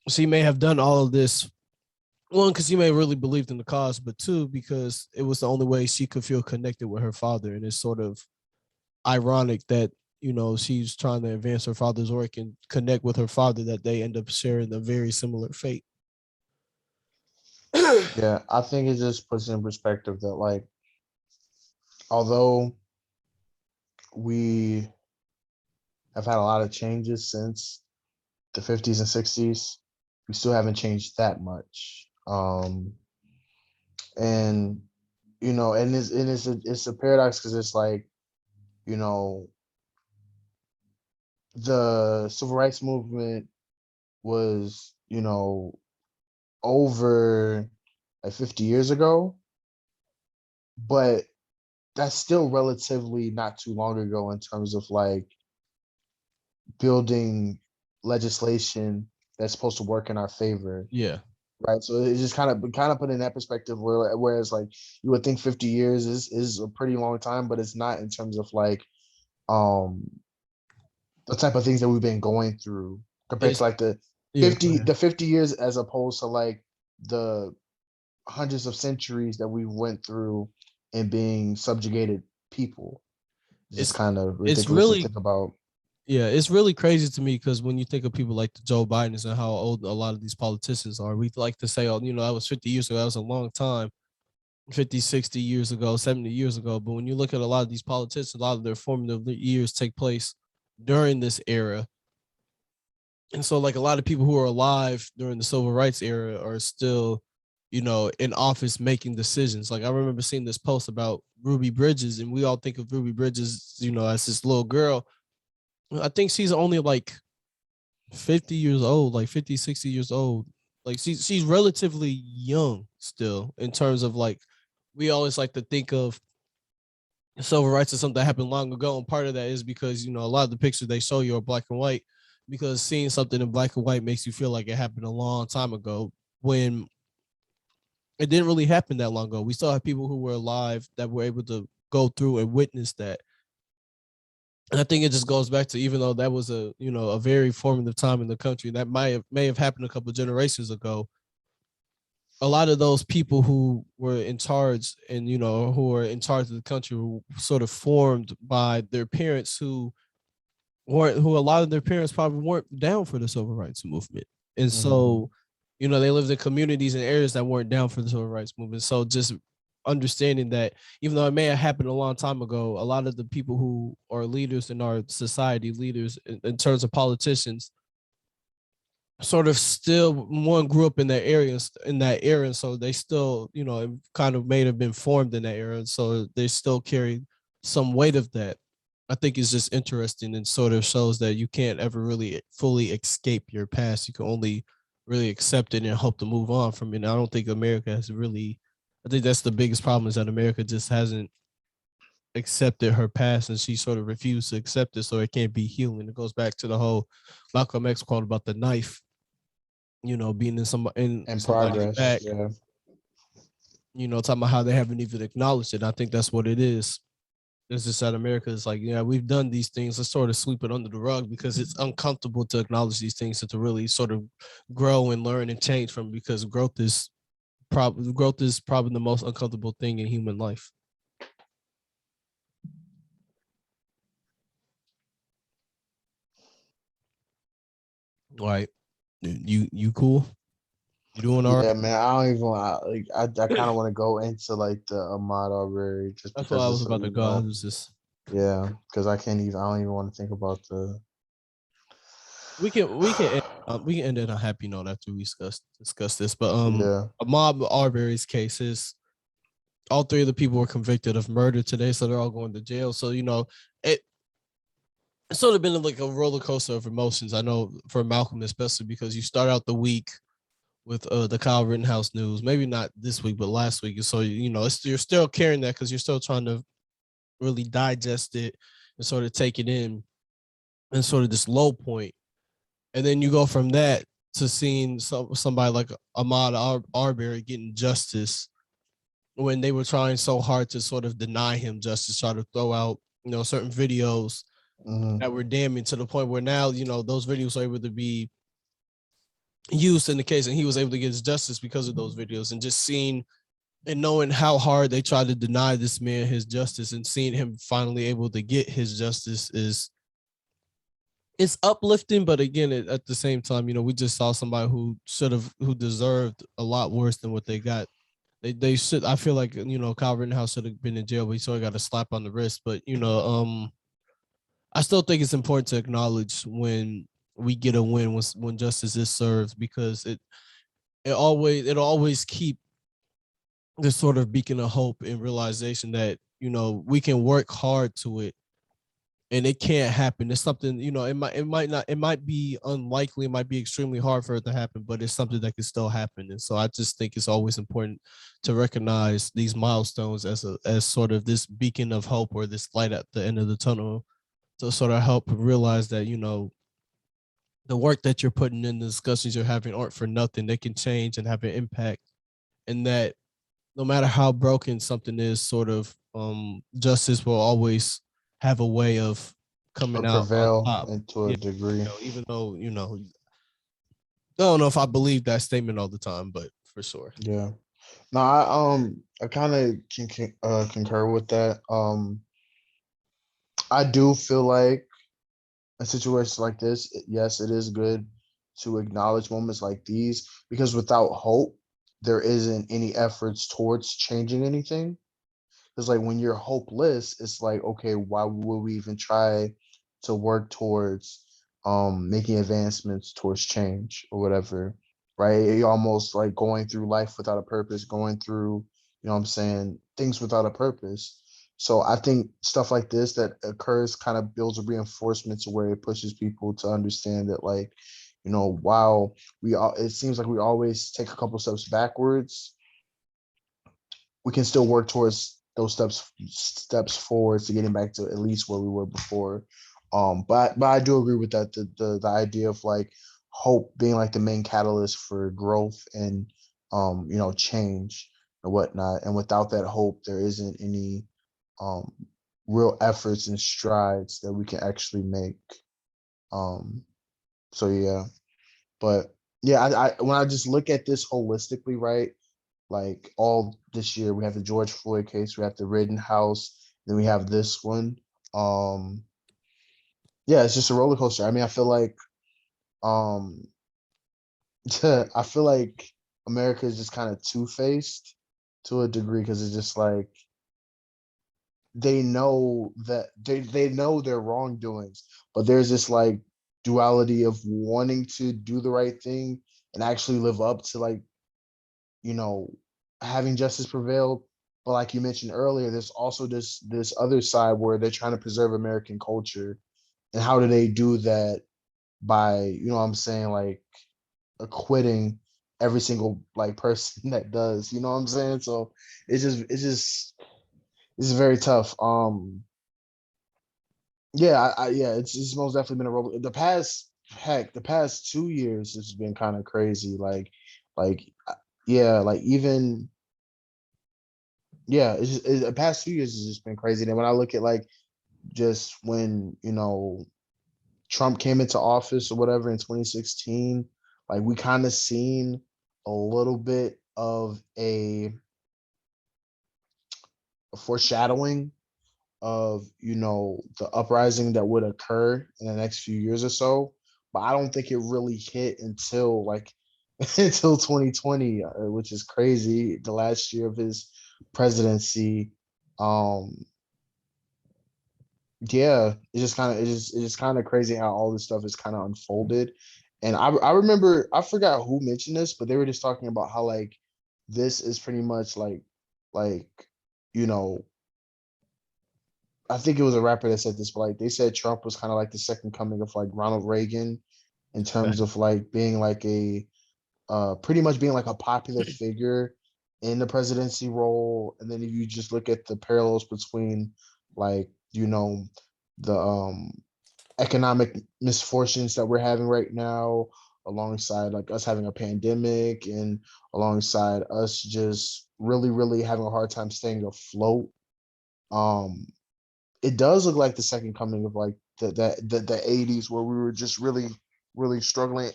she may have done all of this, one, because she may have really believed in the cause, but two, because it was the only way she could feel connected with her father. And it's sort of ironic that, she's trying to advance her father's work and connect with her father, that they end up sharing a very similar fate. Yeah, I think it just puts in perspective that like although we have had a lot of changes since the 50s and 60s, we still haven't changed that much. And it's a paradox because it's like, you know, the civil rights movement was, over like 50 years ago, but that's still relatively not too long ago in terms of like building legislation that's supposed to work in our favor, Yeah. right? So it's just kind of put in that perspective whereas like you would think 50 years is a pretty long time, but it's not in terms of like um the type of things that we've been going through compared It's to like the Yeah, go 50 ahead. the 50 years as opposed to like the hundreds of centuries that we went through and being subjugated people. It's just It's kind of it's ridiculous to really think about. Yeah, it's really crazy to me, because when you think of people like the Joe Bidens and how old a lot of these politicians are, we like to say, "Oh, that was 50 years ago. That was a long time." 50, 60 years ago, 70 years ago. But when you look at a lot of these politicians, a lot of their formative years take place during this era. And so like a lot of people who are alive during the civil rights era are still, in office making decisions. Like I remember seeing this post about Ruby Bridges, and we all think of Ruby Bridges, as this little girl. I think she's only like 50 years old, like 50, 60 years old. Like she's relatively young still in terms of like we always like to think of civil rights as something that happened long ago. And part of that is because, a lot of the pictures they show you are black and white, because seeing something in black and white makes you feel like it happened a long time ago when it didn't really happen that long ago. We still have people who were alive that were able to go through and witness that. And I think it just goes back to, even though that was a very formative time in the country that may have happened a couple of generations ago, a lot of those people who were in charge and who were in charge of the country were sort of formed by their parents who a lot of their parents probably weren't down for the civil rights movement. And so, they lived in communities and areas that weren't down for the civil rights movement. So just understanding that even though it may have happened a long time ago, a lot of the people who are leaders in our society, leaders in terms of politicians, sort of still one grew up in that area, and so they still, kind of may have been formed in that era, and so they still carry some weight of that. I think it's just interesting and sort of shows that you can't ever really fully escape your past. You can only really accept it and hope to move on from it. And I don't think America has really. I think that's the biggest problem, is that America just hasn't accepted her past, and she sort of refused to accept it, so it can't be healing. It goes back to the whole Malcolm X quote about the knife, being in And somebody's progress. back, Yeah. talking about how they haven't even acknowledged it. I think that's what it is. It's just that America is like, yeah, we've done these things. Let's sort of sweep it under the rug because it's uncomfortable to acknowledge these things and to really sort of grow and learn and change from, because growth is probably the most uncomfortable thing in human life. Right. You cool? You doing all Yeah, right? man. I don't even like. I kind of want to go into like the Ahmaud Arbery just That's what because I it's was so, about to go. I was just yeah, because I can't even. I don't even want to think about the. we can end it on a happy note after we discuss this. But Yeah. Ahmaud Arbery's case is, all three of the people were convicted of murder today, so they're all going to jail. So it it's sort of been like a roller coaster of emotions. I know for Malcolm, especially because you start out the week with the Kyle Rittenhouse news, maybe not this week, but last week. And so you're still carrying that because you're still trying to really digest it and sort of take it in, and sort of this low point. And then you go from that to seeing somebody like Ahmaud Arbery getting justice when they were trying so hard to sort of deny him justice, try to throw out certain videos Mm-hmm. that were damning, to the point where now those videos are able to be used in the case, and he was able to get his justice because of those videos. And just seeing and knowing how hard they tried to deny this man his justice, and seeing him finally able to get his justice is, it's uplifting. But again, at the same time, we just saw somebody who deserved a lot worse than what they got. They should. I feel like Kyle Rittenhouse should have been in jail, but he sort of got a slap on the wrist. But I still think it's important to acknowledge when we get a win, when justice is served, because it'll always keep this sort of beacon of hope and realization that we can work hard to it, and it can't happen. It's something, it might be unlikely, it might be extremely hard for it to happen, but it's something that can still happen. And so I just think it's always important to recognize these milestones as sort of this beacon of hope, or this light at the end of the tunnel, to sort of help realize that the work that you're putting in, the discussions you're having aren't for nothing. They can change and have an impact, and that no matter how broken something is, sort of justice will always have a way of Or coming out on prevail top. and to a Yeah, degree. even though I don't know if I believe that statement all the time, but for sure. Yeah. No, I kind of concur with that. I do feel like a situation like this, yes, it is good to acknowledge moments like these, because without hope, there isn't any efforts towards changing anything. Because like when you're hopeless, it's like, okay, why would we even try to work towards making advancements towards change or whatever, right? You're almost like going through life without a purpose, going through, what I'm saying, things without a purpose. So I think stuff like this that occurs kind of builds a reinforcement to where it pushes people to understand that, like, while it seems like we always take a couple steps backwards, we can still work towards those steps forward to getting back to at least where we were before. But I do agree with that. The idea of like hope being like the main catalyst for growth and change and whatnot. And without that hope, there isn't any um real efforts and strides that we can actually make. Um so yeah. But yeah, I when I just look at this holistically, right? Like all this year, we have the George Floyd case, we have the Rittenhouse, then we have this one. Um, yeah, it's just a roller coaster. I mean, I feel like um I feel like America is just kind of two-faced to a degree because it's just like they know that they know their wrongdoings, but there's this like duality of wanting to do the right thing and actually live up to like you know, having justice prevailed. But like you mentioned earlier, there's also this other side where they're trying to preserve American culture. And how do they do that? By, what I'm saying, like acquitting every single like person that does, you know what I'm saying? So it's very tough. Yeah, yeah, it's most definitely been a roller. The past 2 years has been kind of crazy. Like, yeah, like even yeah, the past 2 years has just been crazy. And when I look at like just when Trump came into office or whatever in 2016, like we kind of seen a little bit of a foreshadowing of the uprising that would occur in the next few years or so. But I don't think it really hit until like until 2020, which is crazy. The last year of his presidency. Um, Yeah, it's just kind of crazy how all this stuff is kind of unfolded. And I remember I forgot who mentioned this, but they were just talking about how like this is pretty much like you know I think it was a rapper that said this, but like they said Trump was kind of like the second coming of like Ronald Reagan in terms of like being like a pretty much being like a popular figure in the presidency role. And then if you just look at the parallels between like the economic misfortunes that we're having right now, alongside like us having a pandemic and alongside us just really having a hard time staying afloat. um it does look like the second coming of like the 80s where we were just really struggling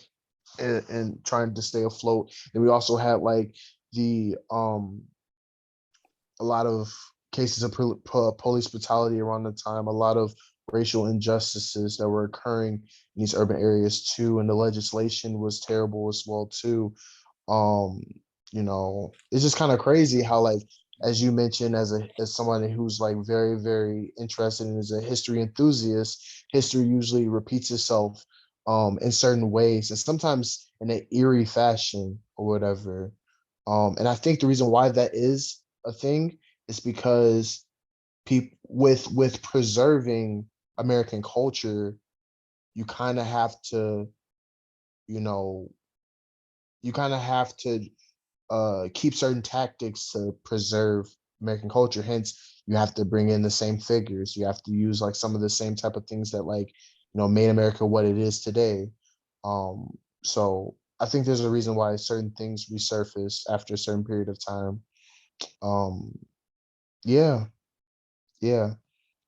and trying to stay afloat. And we also had like the a lot of cases of police brutality around the time, a lot of racial injustices that were occurring in these urban areas too, and the legislation was terrible as well too. um it's just kind of crazy how like as you mentioned, as someone who's like very interested and is a history enthusiast, history usually repeats itself in certain ways and sometimes in an eerie fashion or whatever. And I think the reason why that is a thing is because people with preserving American culture, you kind of have to, you know, you kind of have to keep certain tactics to preserve American culture. Hence, you have to bring in the same figures. You have to use like some of the same type of things that like made America what it is today. So I think there's a reason why certain things resurface after a certain period of time. Um, yeah, yeah.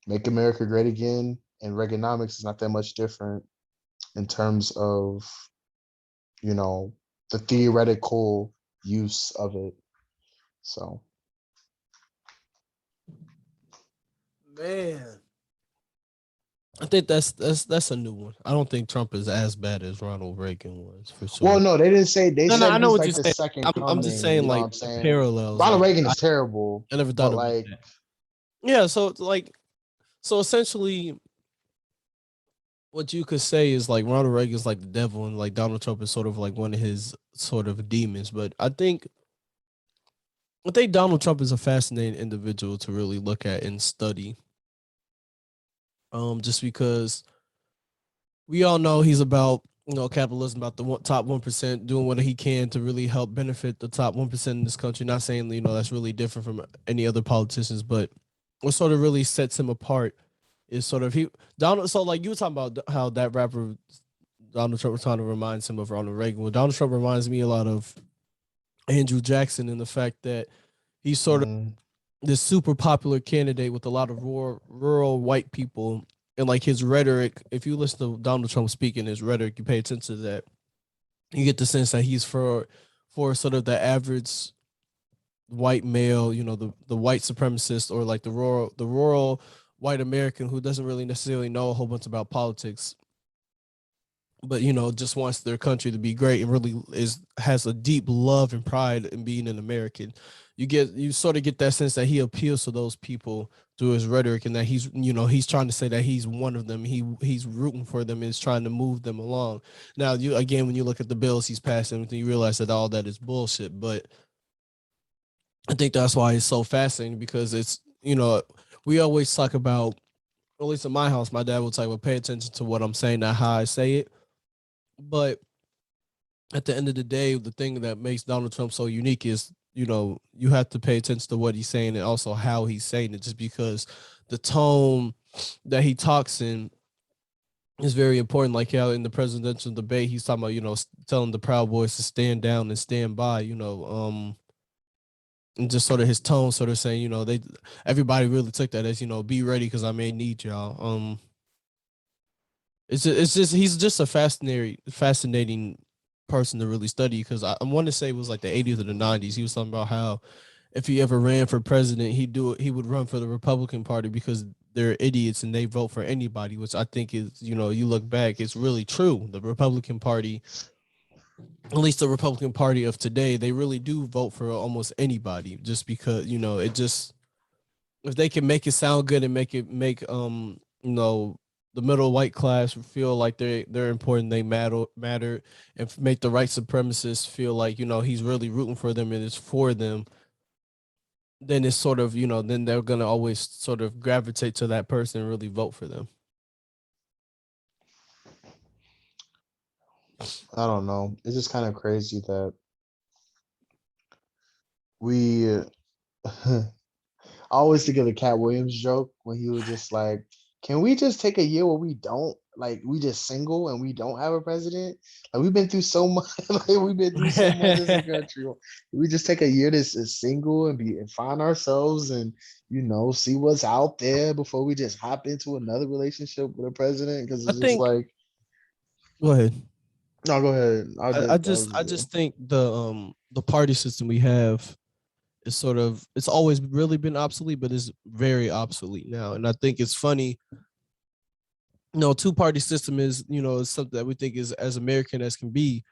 Make America great again, and Reaganomics is not that much different in terms of you know the theoretical use of it. So Man, I think that's a new one. I don't think Trump is as bad as Ronald Reagan was for Well, sure. no, they didn't say. They No, said I know he's what like you're the saying. second I'm just coming. saying You know what like I'm the saying? parallels. Ronald Like Reagan is terrible, I never but thought about like, that. Yeah, so like so essentially what you could say is like Ronald Reagan's like the devil and like Donald Trump is sort of like one of his sort of demons. But I think Donald Trump is a fascinating individual to really look at and study. Just because we all know he's about capitalism, about the top 1% doing what he can to really help benefit the top 1% in this country. Not saying that's really different from any other politicians, but what sort of really sets him apart is sort of he Donald. So like you were talking about how that rapper Donald Trump was trying to remind him of Ronald Reagan. Well, Donald Trump reminds me a lot of Andrew Jackson in the fact that he's sort of mm, this super popular candidate with a lot of rural white people. And like his rhetoric, if you listen to Donald Trump speaking, his rhetoric, you pay attention to that, you get the sense that he's for sort of the average white male, the white supremacist or like the rural white American who doesn't really necessarily know a whole bunch about politics, but just wants their country to be great and really has a deep love and pride in being an American. You sort of get that sense that he appeals to those people through his rhetoric, and that he's trying to say that he's one of them. He's rooting for them and is trying to move them along. Now, you again, when you look at the bills he's passing, you realize that all that is bullshit. But I think that's why it's so fascinating, because we always talk about, at least in my house, my dad will talk about pay attention to what I'm saying, not how I say it. But at the end of the day, the thing that makes Donald Trump so unique is, you have to pay attention to what he's saying and also how he's saying it, just because the tone that he talks in is very important. Like how in the presidential debate, he's talking about, telling the Proud Boys to stand down and stand by, and just sort of his tone, sort of saying, everybody really took that as, be ready because I may need y'all. It's just he's just a fascinating person to really study, because I want to say it was like the 80s or the 90s. He was talking about how if he ever ran for president, he would run for the Republican Party because they're idiots and they vote for anybody, which I think is, you look back, it's really true. The Republican Party, at least the Republican Party of today, they really do vote for almost anybody, just because, it just, if they can make it sound good and make the middle white class feel like they're important, they matter, and make the right supremacists feel like he's really rooting for them and is for them, then it's sort of then they're gonna always sort of gravitate to that person and really vote for them. I don't know. It's just kind of crazy that we. I always think of the Cat Williams joke when he was just like, "Can we just take a year where we don't like we just single and we don't have a president? Like we've been through so much, like we've been through so much as a country. We just take a year that's is single and be and find ourselves and see what's out there before we just hop into another relationship with a president because I it's just think. like Go ahead. no, go ahead. I That just I was just think the party system we have is sort of, it's always really been obsolete, but it's very obsolete now. And I think it's funny, two-party system is something that we think is as American as can be,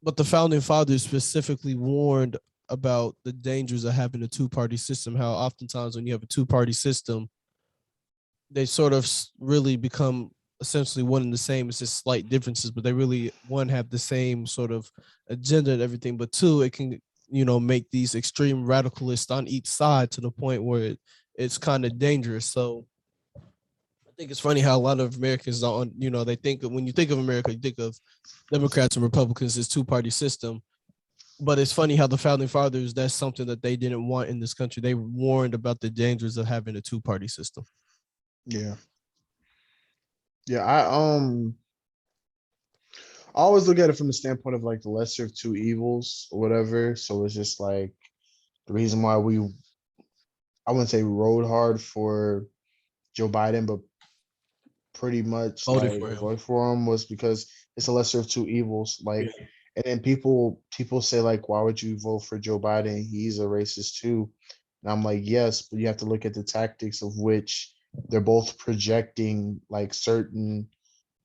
but the founding fathers specifically warned about the dangers of having a two-party system. How oftentimes when you have a two-party system, they sort of really become essentially one and the same. It's just slight differences, but they really, one, have the same sort of agenda and everything, but two, it can make these extreme radicalists on each side to the point where it's kind of dangerous. So I think it's funny how a lot of Americans don't, they think when you think of America, you think of Democrats and Republicans as two-party system. But it's funny how the founding fathers, that's something that they didn't want in this country. They warned about the dangers of having a two-party system. yeah. Yeah, I always look at it from the standpoint of like the lesser of two evils or whatever. So it's just like the reason why I wouldn't say rode hard for Joe Biden, but pretty much Voted like for him. vote for him was because it's a lesser of two evils. Yeah. Like, and then people say like, why would you vote for Joe Biden? He's a racist too. And I'm like, yes, but you have to look at the tactics of which they're both projecting like certain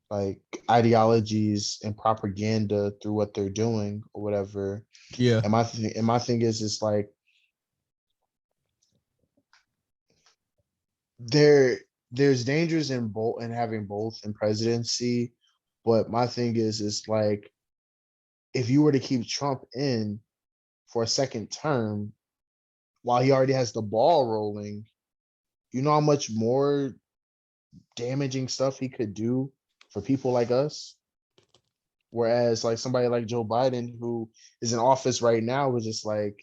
like ideologies and propaganda through what they're doing or whatever. Yeah. And my thing is, it's like there there's dangers in both in having both in presidency, but my thing is like if you were to keep Trump in for a second term while he already has the ball rolling, you know how much more damaging stuff he could do for people like us. Whereas like somebody like Joe Biden, who is in office right now, was just like,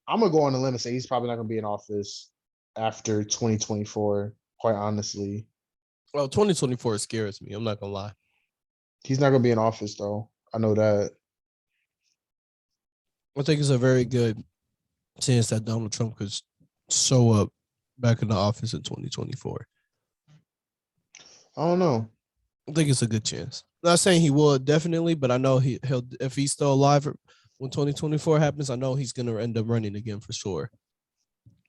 I'm gonna go on a limb and say he's probably not gonna be in office after 2024, quite honestly. Well, 2024 scares me. I'm not gonna lie. He's not gonna be in office though. I know that. I think it's a very good chance that Donald Trump could show up back in the office in 2024. I don't know. I think it's a good chance. Not saying he will definitely, but I know he'll if he's still alive when 2024 happens. I know he's gonna end up running again for sure.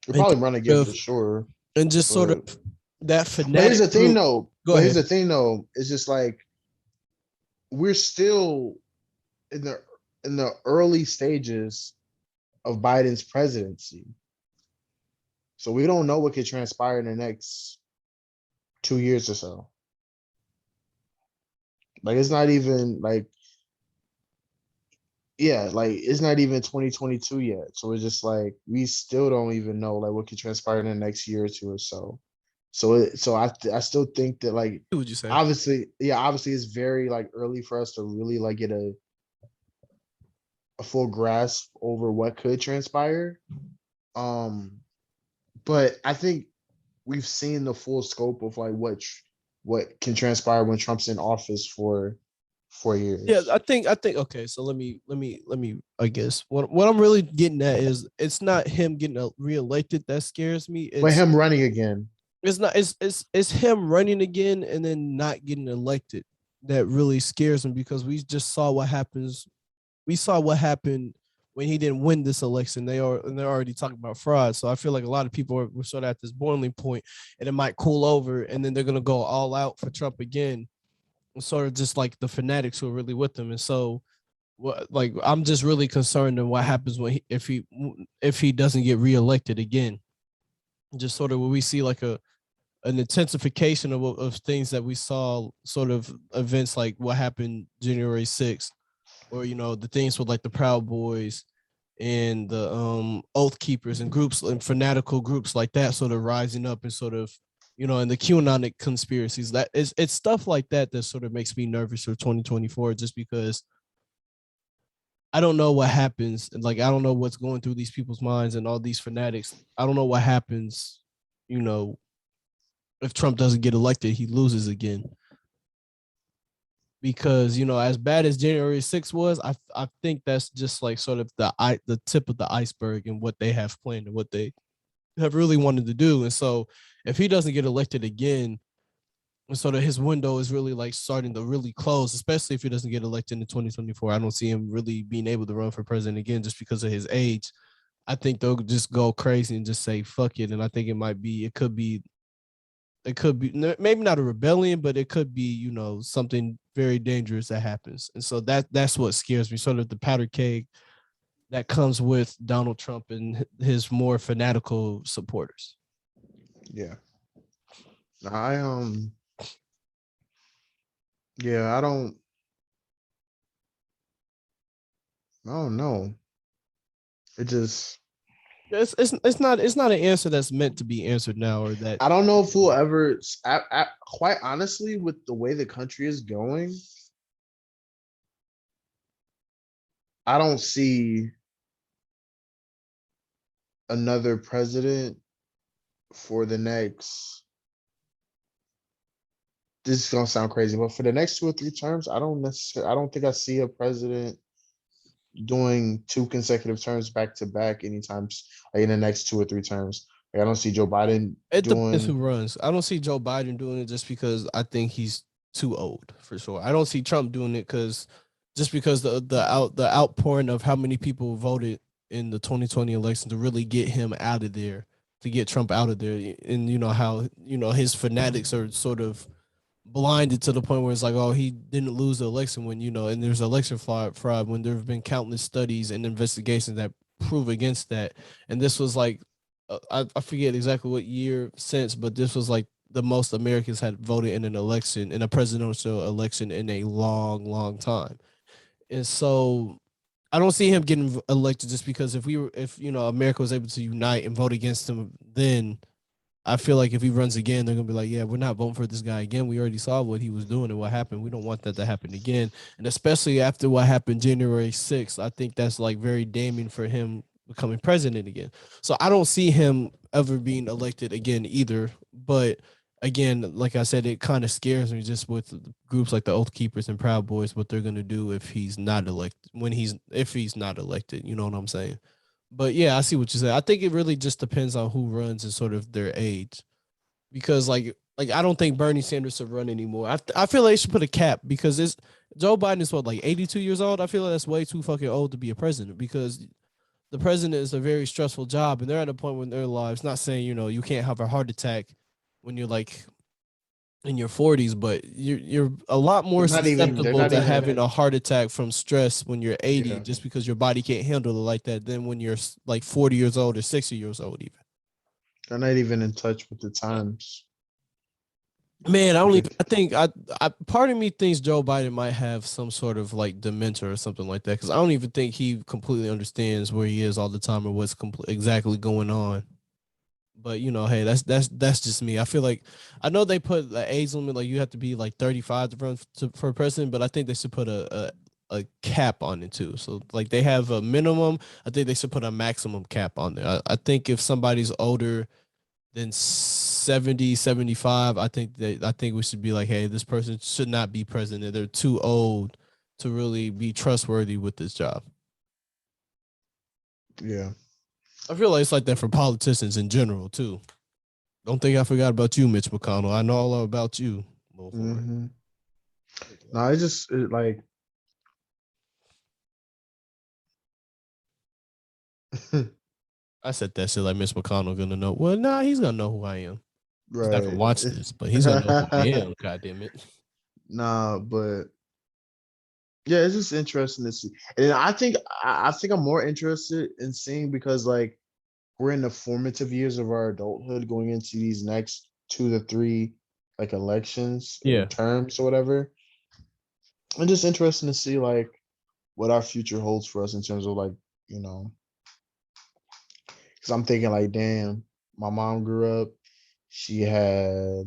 He'll And probably run again for of sure. and just sort of But that but here's fanatic the thing group. though. Go But here's ahead. the thing though. It's just like we're still in the early stages of Biden's presidency. So we don't know what could transpire in the next 2 years or so. Like it's not even like yeah, like it's not even 2022 yet. So it's just like we still don't even know like what could transpire in the next year or two or so. So I still think that like What would you say? obviously it's very like early for us to really like get a full grasp over what could transpire. Um, but I think we've seen the full scope of like what can transpire when Trump's in office for 4 years. Yeah, I think okay, so let me I guess what I'm really getting at is it's not him getting reelected that scares me. But him running again. It's not it's him running again and then not getting elected that really scares me because we just saw what happens. We saw what happened when he didn't win this election. They're already talking about fraud. So I feel like a lot of people were sort of at this boiling point, and it might cool over, and then they're gonna go all out for Trump again, sort of just like the fanatics who are really with him. And so, what like I'm just really concerned in what happens when if he doesn't get reelected again. Just sort of where we see like an intensification of things that we saw, sort of events like what happened January 6th, or the things with like the Proud Boys and the Oath Keepers and groups and fanatical groups like that sort of rising up and sort of and the QAnonic conspiracies. That is it's stuff like that that sort of makes me nervous for 2024, just because I don't know what happens, and like I don't know what's going through these people's minds and all these fanatics. I don't know what happens, you know, if Trump doesn't get elected, he loses again. Because as bad as January 6th was, I think that's just like sort of the tip of the iceberg and what they have planned and what they have really wanted to do. And so if he doesn't get elected again, and sort of his window is really like starting to really close, especially if he doesn't get elected in 2024. I don't see him really being able to run for president again just because of his age. I think they'll just go crazy and just say fuck it. And I think it could be maybe not a rebellion, but it could be something very dangerous that happens. And so that's what scares me, sort of the powder keg that comes with Donald Trump and his more fanatical supporters. Yeah. I yeah, I don't know. It just It's not an answer that's meant to be answered now, or that. I don't know if we'll ever quite honestly with the way the country is going, I don't see another president for the next this is gonna sound crazy, but for the next 2 or 3 terms, I don't think I see a president doing 2 consecutive terms back to back anytime like in the next 2 or 3 terms. Like I don't see Joe Biden It depends who doing runs. I don't see Joe Biden doing it just because I think he's too old for sure. I don't see Trump doing it just because the outpouring of how many people voted in the 2020 election to really get him out of there. to get Trump out of there, and you know how his fanatics are sort of blinded to the point where it's like, oh, he didn't lose the election when and there's election fraud when there have been countless studies and investigations that prove against that, and this was like, I forget exactly what year since, but this was like the most Americans had voted in an election in a presidential election in a long, long time, and so I don't see him getting elected just because if America was able to unite and vote against him, then I feel like if he runs again, they're gonna be like, yeah, we're not voting for this guy again. We already saw what he was doing and what happened. We don't want that to happen again. And especially after what happened January 6th, I think that's like very damning for him becoming president again. So I don't see him ever being elected again either. But again, like I said, it kind of scares me just with groups like the Oath Keepers and Proud Boys, what they're gonna do if he's not elected, if he's not elected. You know what I'm saying? But yeah, I see what you said. I think it really just depends on who runs and sort of their age, because I don't think Bernie Sanders should run anymore. I feel like they should put a cap because it's Joe Biden is what, like 82 years old. I feel like that's way too fucking old to be a president, because the president is a very stressful job, and they're at a point in their lives. Not saying you can't have a heart attack when you're like in your 40s, but you're a lot more They're susceptible not to even, having a heart attack from stress when you're 80, yeah, just because your body can't handle it like that, than when you're like 40 years old or 60 years old even. they're not even in touch with the times. Man, Like it, I think I part of me thinks Joe Biden might have some sort of like dementia or something like that, because I don't even think he completely understands where he is all the time or what's exactly going on. But hey, that's just me. I feel like, I know they put the age limit, like you have to be like 35 to run for president, but I think they should put a cap on it too. So like they have a minimum. I think they should put a maximum cap on there. I think if somebody's older than 70, 75, I think we should be like, hey, this person should not be president. They're too old to really be trustworthy with this job. yeah. I feel like it's like that for politicians in general too. Don't think I forgot about you, Mitch McConnell. I know all about you, motherfucker. Hmm. No, it's just like I said that shit like Mitch McConnell gonna know. Well, nah, he's gonna know who I am. He's not gonna right. watch this, but he's gonna know who I am. God damn it. Nah, but yeah, it's just interesting to see. And I think I'm more interested in seeing because like we're in the formative years of our adulthood going into these next 2 to 3 like elections or Yeah. terms or whatever. And just interesting to see like what our future holds for us in terms of like, you know, because I'm thinking like, damn, my mom grew up, she had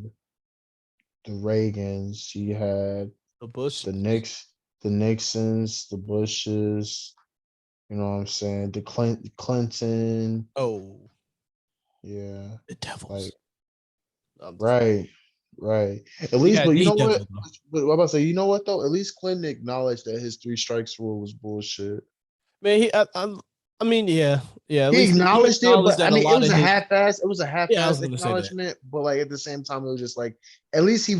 the Reagans, she had The Bush. the Nix, the Nixons, the Bushes, you know what I'm saying? The Clinton, Oh, yeah, the Devils. like I'm just, right, right. At least, yeah, but you the know what? Devils though. But what I'm about to say, you know what though? At least Clinton acknowledged that his 3 strikes rule was bullshit. Man, I mean, yeah, yeah. At He least he acknowledged it, acknowledged but I that a mean, it lot was of a his. half-ass. It was a Yeah, I was half-ass gonna say that. acknowledgement, but like at the same time, it was just like at least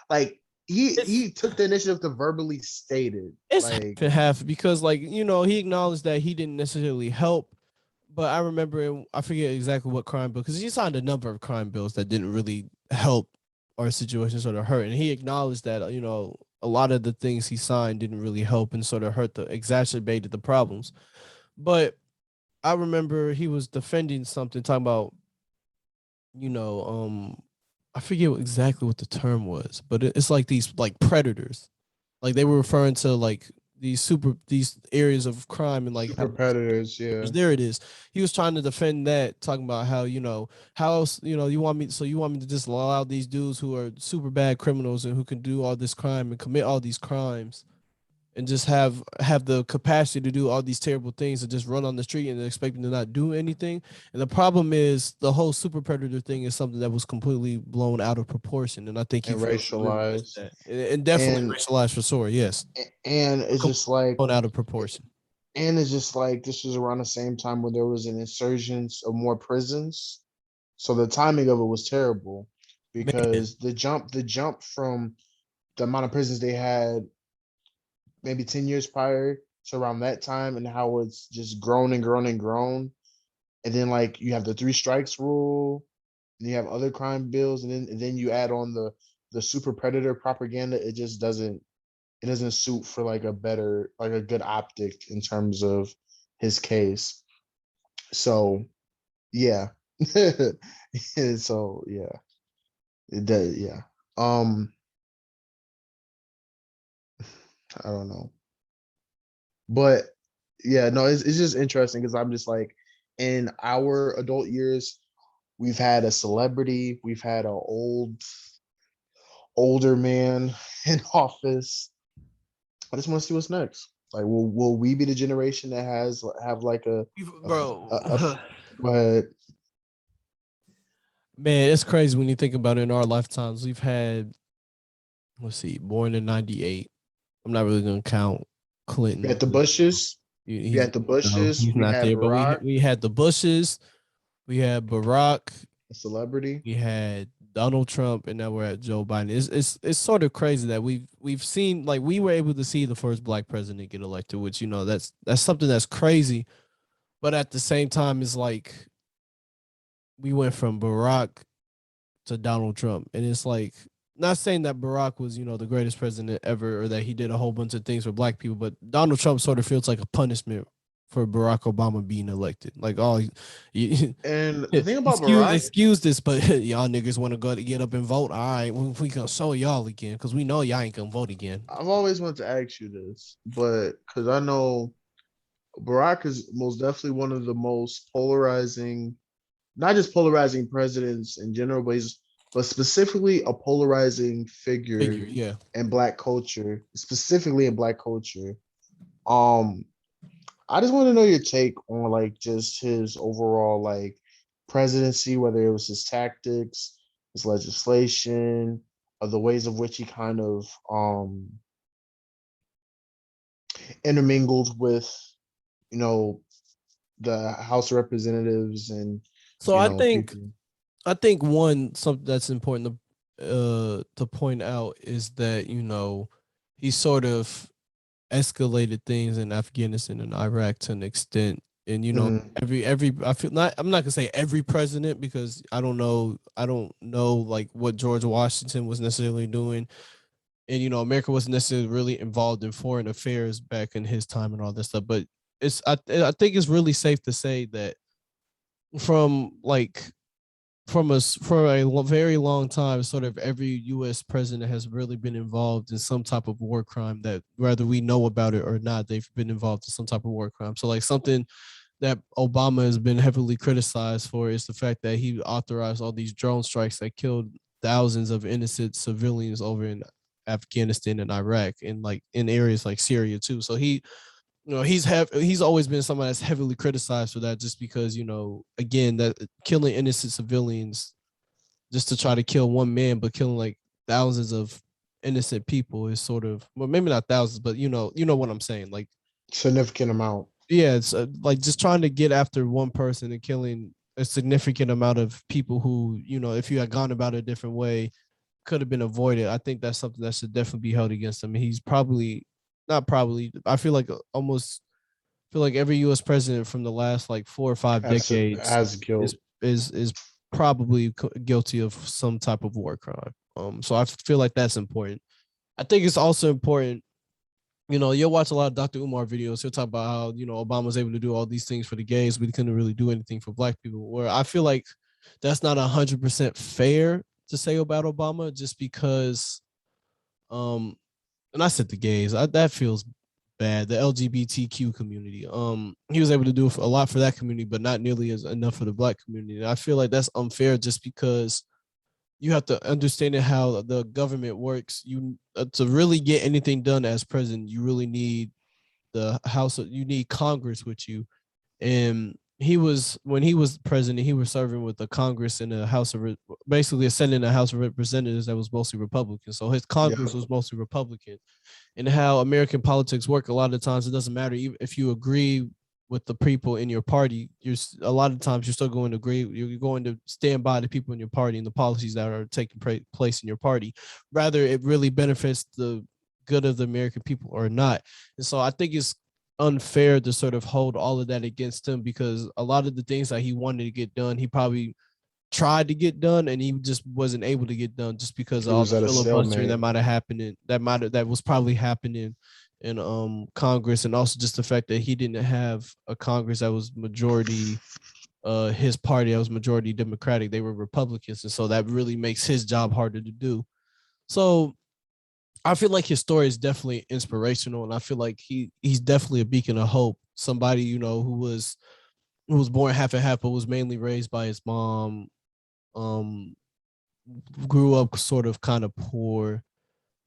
like It's he took the initiative to verbally state it. it's half Like and half, because like he acknowledged that he didn't necessarily help, but I remember I forget exactly what crime bill, because he signed a number of crime bills that didn't really help our situation, sort of hurt, and he acknowledged that a lot of the things he signed didn't really help and sort of hurt the exacerbated the problems. But I remember he was defending something, talking about you know I forget exactly what the term was, but it's like these like predators. Like they were referring to like these areas of crime, and like how super predators, yeah. there it is. He was trying to defend that, talking about how how else you want me to just allow these dudes who are super bad criminals and who can do all this crime and commit all these crimes, and just have the capacity to do all these terrible things and just run on the street and expect them to not do anything. And the problem is the whole super predator thing is something that was completely blown out of proportion, and I think he And failed to realize racialized. that, and definitely And racialized for sure. Yes, and but it's completely just like blown out of proportion. and it's just like this was around the same time when there was an insurgence of more prisons. So the timing of it was terrible Man, because the jump from the amount of prisons they had maybe 10 years prior to around that time and how it's just grown and grown and grown. and then like you have the three strikes rule, and you have other crime bills, and then you add on the super predator propaganda. It doesn't suit for like a good optic in terms of his case. So yeah. So yeah, it does, yeah. Um, I don't know. But yeah, no, it's just interesting because I'm just like, in our adult years, we've had a celebrity, we've had an older man in office. I just want to see what's next. Like, will we be the generation that have like Bro, a go ahead. man, it's crazy when you think about it. In our lifetimes, we've had, let's see, born in '98. I'm not really gonna count We had Clinton. the Bushes, we He's had the no, Bushes, he's we not had there. But Barack, we had the Bushes, we had Barack, a celebrity. we had Donald Trump, and now we're at Joe Biden. It's sort of crazy that we've seen, like, we were able to see the first black president get elected, which, that's something that's crazy. But at the same time, it's like we went from Barack to Donald Trump, and it's like, not saying that Barack was, the greatest president ever, or that he did a whole bunch of things for black people, but Donald Trump sort of feels like a punishment for Barack Obama being elected. Like, oh, you, And the thing about Barack, excuse this, but y'all niggas want to go to get up and vote. All right, we gonna show y'all again because we know y'all ain't gonna vote again. I've always wanted to ask you this, but because I know Barack is most definitely one of the most polarizing, not just polarizing presidents in general, but specifically a polarizing figure Figure, yeah. in black culture, specifically in black culture. Um, I just want to know your take on like just his overall like presidency, whether it was his tactics, his legislation, or the ways of which he kind of intermingled with, you know, the House of Representatives and So I think people. one something that's important to point out is that, he sort of escalated things in Afghanistan and Iraq to an extent. And, Mhm. every I feel not I'm not gonna say every president, because I don't know like what George Washington was necessarily doing. And, America wasn't necessarily really involved in foreign affairs back in his time and all that stuff. But I think it's really safe to say that from like for a very long time, sort of every U.S. president has really been involved in some type of war crime, that whether we know about it or not, they've been involved in some type of war crime. So, like, something that Obama has been heavily criticized for is the fact that he authorized all these drone strikes that killed thousands of innocent civilians over in Afghanistan and Iraq, and like in areas like Syria too. So he's always been someone that's heavily criticized for that, just because, again, that killing innocent civilians just to try to kill one man, but killing like thousands of innocent people is sort of, well, maybe not thousands, but you know what I'm saying. Like, Significant amount. yeah, it's like just trying to get after one person and killing a significant amount of people who, if you had gone about it a different way, could have been avoided. I think that's something that should definitely be held against him. He's probably not probably. I feel like every U.S. president from the last like 4 or 5 decades Has is guilt. is probably guilty of some type of war crime. So I feel like that's important. I think it's also important. You'll watch a lot of Dr. Umar videos. He'll talk about how, Obama was able to do all these things for the gays, but he couldn't really do anything for black people. Where I feel like that's not 100% fair to say about Obama, just because, um, and I said the gays, that feels bad. The LGBTQ community. He was able to do a lot for that community, but not nearly as enough for the black community. And I feel like that's unfair, just because you have to understand how the government works. You To really get anything done as president, you really need you need Congress with you. And when he was president, he was serving with the Congress and the basically a Senate and a House of Representatives that was mostly Republican. So his Congress Yep. was mostly Republican. And how American politics work, a lot of times it doesn't matter if you agree with the people in your party. A lot of times you're still going to agree. You're going to stand by the people in your party and the policies that are taking place in your party, rather it really benefits the good of the American people or not. And so I think it's unfair to sort of hold all of that against him, because a lot of the things that he wanted to get done, he probably tried to get done and he just wasn't able to get done just because It of all was the at a filibustering that stalemate. might have happened that was probably happening in Congress, and also just the fact that he didn't have a Congress that was majority his party that was majority Democratic. They were Republicans, and so that really makes his job harder to do. So I feel like his story is definitely inspirational, and I feel like he's definitely a beacon of hope. Somebody, you know, who was born half and half, but was mainly raised by his mom. Um, Grew up sort of kind of poor.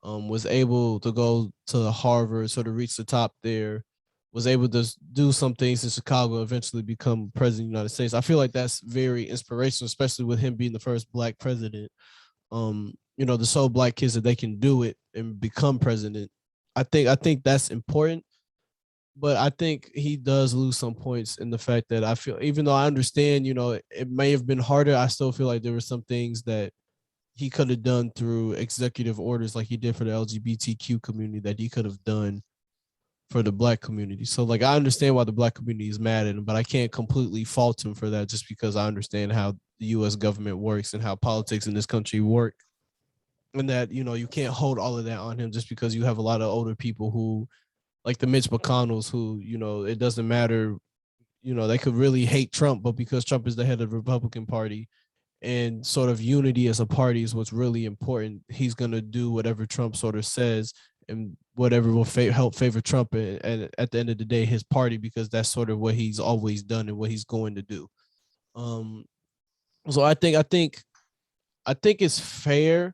Was able to go to Harvard, sort of reach the top there. Was able to do some things in Chicago, eventually become president of the United States. I feel like that's very inspirational, especially with him being the first black president. You know, to show black kids that they can do it and become president. I think that's important, but I think he does lose some points in the fact that I feel, even though I understand, you know, it may have been harder, I still feel like there were some things that he could have done through executive orders like he did for the LGBTQ community that he could have done for the black community. So like I understand why the black community is mad at him, but I can't completely fault him for that just because I understand how the US government works and how politics in this country work. And that, you know, you can't hold all of that on him just because you have a lot of older people who like the Mitch McConnells who, you know, it doesn't matter, you know, they could really hate Trump, but because Trump is the head of the Republican Party and sort of unity as a party is what's really important, he's going to do whatever Trump sort of says and whatever will help favor Trump and at the end of the day his party, because that's sort of what he's always done and what he's going to do. Um so I think it's fair,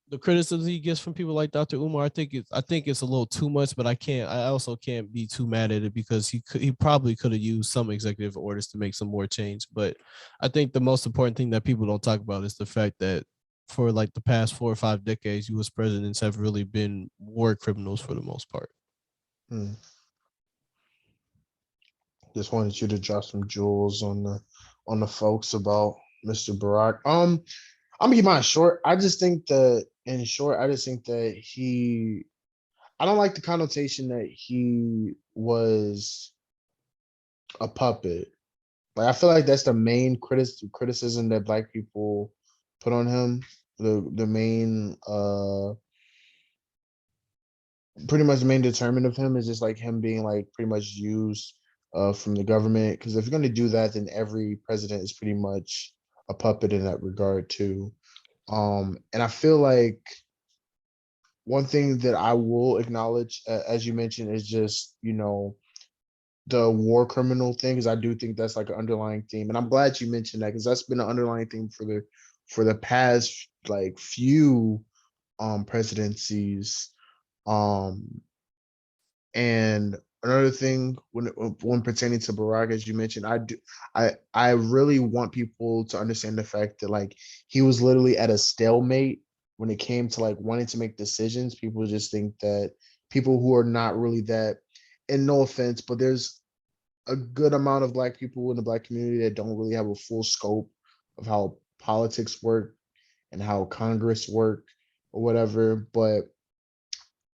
the criticism he gets from people like Dr. Umar. I think it's a little too much, but I also can't be too mad at it because he probably could have used some executive orders to make some more change. But I think the most important thing that people don't talk about is the fact that for like the past 4 or 5 decades, U.S. presidents have really been war criminals for the most part. Hmm. Just wanted you to drop some jewels on the folks about Mr. Barack. I'm gonna keep mine short. I just think that in short, I just think that I don't like the connotation that he was a puppet. Like I feel like that's the main criticism that black people put on him. The main pretty much the main determinant of him is just like him being like pretty much used from the government. Because if you're gonna do that, then every president is pretty much a puppet in that regard too. And I feel like one thing that I will acknowledge, as you mentioned, is just the war criminal thing, because I do think that's like an underlying theme, and I'm glad you mentioned that because that's been an underlying theme for the past like few presidencies. Um, and another thing when pertaining to Barack, as you mentioned, I really want people to understand the fact that like he was literally at a stalemate when it came to like wanting to make decisions. People just think that people who are not really that, and no offense, but there's a good amount of black people in the black community that don't really have a full scope of how politics work and how Congress work or whatever. But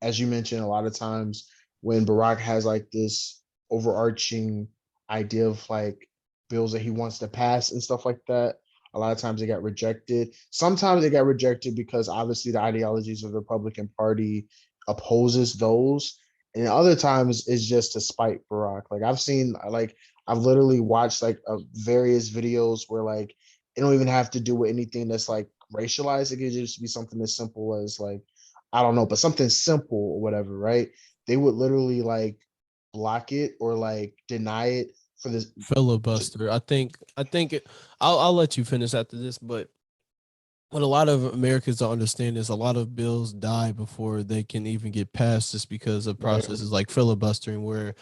as you mentioned, a lot of times when Barack has like this overarching idea of like bills that he wants to pass and stuff like that, a lot of times they got rejected. Sometimes they got rejected because obviously the ideologies of the Republican Party opposes those. And other times it's just to spite Barack. Like I've literally watched like various videos where like it don't even have to do with anything that's like racialized. It could just be something as simple as like I don't know, but something simple or whatever, right? They would literally like block it or like deny it for this. Filibuster. I'll let you finish after this, but what a lot of Americans don't understand is a lot of bills die before they can even get passed just because of Right, processes like filibustering where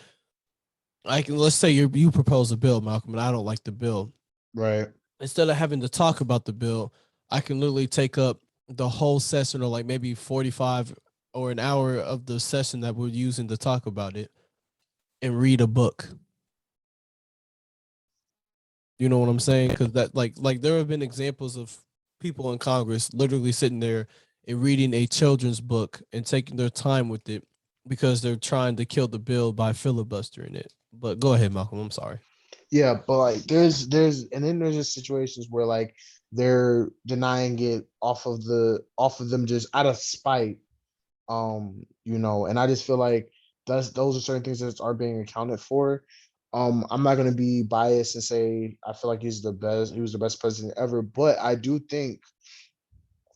let's say you propose a bill, Malcolm, and I don't like the bill. right. Instead of having to talk about the bill, I can literally take up the whole session or like maybe 45 or an hour of the session that we're using to talk about it and read a book. You know what I'm saying? Because that like there have been examples of people in Congress literally sitting there and reading a children's book and taking their time with it because they're trying to kill the bill by filibustering it. But go ahead, Malcolm. I'm sorry. Yeah, but like and then there's just situations where like they're denying it off of them just out of spite. And I just feel like those are certain things that are being accounted for. I'm not gonna be biased and say I feel like he was the best president ever, but I do think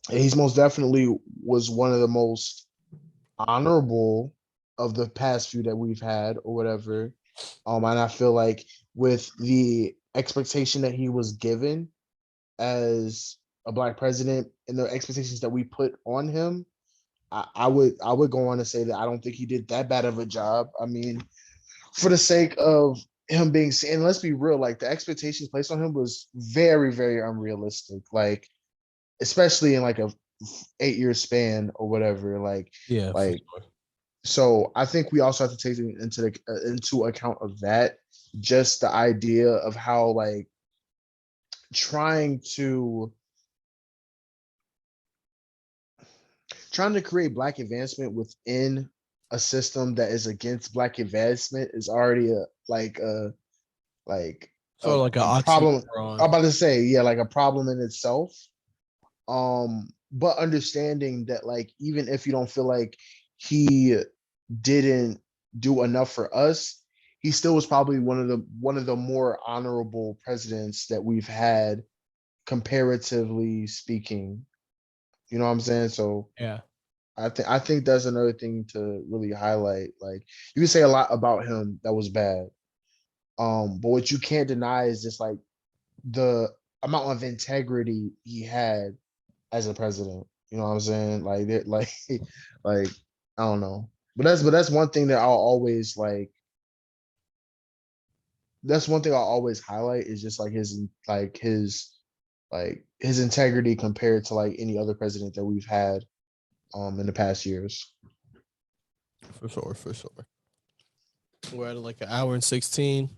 he's most definitely was one of the most honorable of the past few that we've had or whatever. And I feel like with the expectation that he was given as a black president and the expectations that we put on him, I would go on to say that I don't think he did that bad of a job. I mean, for the sake of him being, and let's be real, like the expectations placed on him was very, very unrealistic. Like, especially in like a 8-year span or whatever. Yeah, for Like sure. so I think we also have to take into account of that, just the idea of how like trying to trying to create black advancement within a system that is against black advancement is already like Sort of like an a problem. oxymoron. I'm about to say, yeah, like a problem in itself. But understanding that like even if you don't feel like he didn't do enough for us, he still was probably one of the more honorable presidents that we've had, comparatively speaking. You know what I'm saying? So Yeah. I think that's another thing to really highlight. Like you can say a lot about him that was bad. But what you can't deny is just like the amount of integrity he had as a president. You know what I'm saying? Like I don't know. But that's one thing that I'll always like. That's one thing I'll always highlight is just like his integrity compared to like any other president that we've had in the past years. For sure, for sure. We're at like an hour and 16.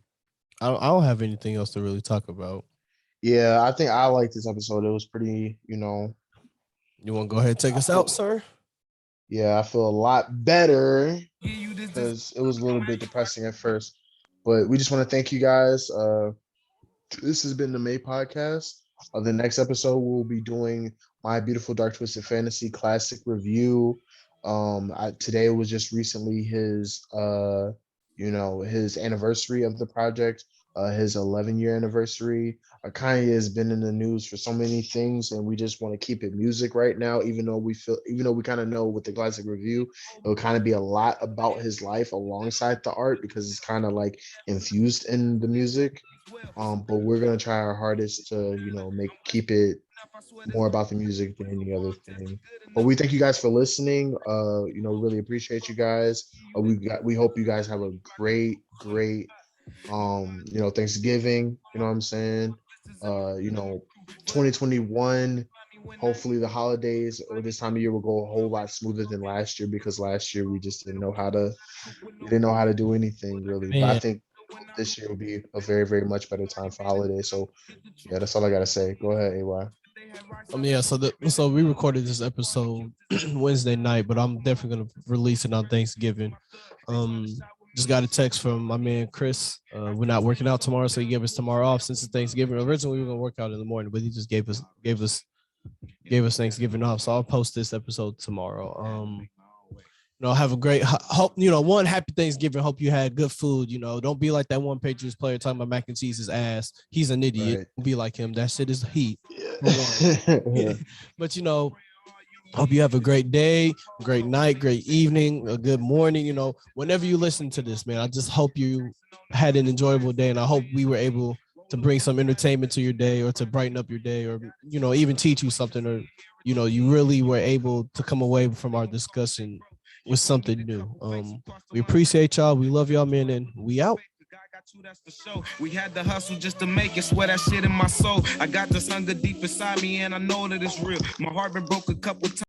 I don't have anything else to really talk about. Yeah, I think I like this episode. It was pretty. You want to go ahead and take I us out, feel sir? yeah, I feel a lot better because it was a little bit depressing at first. But we just want to thank you guys. This has been the May podcast. The next episode, we'll be doing My Beautiful Dark Twisted Fantasy Classic Review. Today was just recently his anniversary of the project, his 11-year anniversary. Kanye has been in the news for so many things, and we just want to keep it music right now. Even though we kind of know with the classic review, it'll kind of be a lot about his life alongside the art because it's kind of like infused in the music. But we're gonna try our hardest to, keep it more about the music than any other thing. But we thank you guys for listening. Really appreciate you guys. We hope you guys have a great, great Thanksgiving. You know what I'm saying? Uh, you know, 2021. Hopefully the holidays or this time of year will go a whole lot smoother than last year because last year we didn't know how to do anything really. But I Man, think this year will be a very, very much better time for holidays. So yeah, that's all I gotta say. Go ahead, AY. yeah. So we recorded this episode Wednesday night, but I'm definitely gonna release it on Thanksgiving. Um, just got a text from my man Chris. We're not working out tomorrow, so he gave us tomorrow off since it's Thanksgiving. Originally, we were gonna work out in the morning, but he just gave us Thanksgiving off. So I'll post this episode tomorrow. Have a great hope. One happy Thanksgiving. Hope you had good food. Don't be like that one Patriots player talking about mac and cheese is ass. He's an idiot. Right. Don't be like him. That shit is heat. For Yeah. one. But hope you have a great day, great night, great evening, a good morning. Whenever you listen to this, man, I just hope you had an enjoyable day, and I hope we were able to bring some entertainment to your day, or to brighten up your day, or even teach you something, or you really were able to come away from our discussion with something new. We appreciate y'all. We love y'all, man, and we out. That's for sure. We had to hustle just to make it. Swear that shit in my soul. I got this hunger deep inside me, and I know that it's real. My heart been broke a couple times.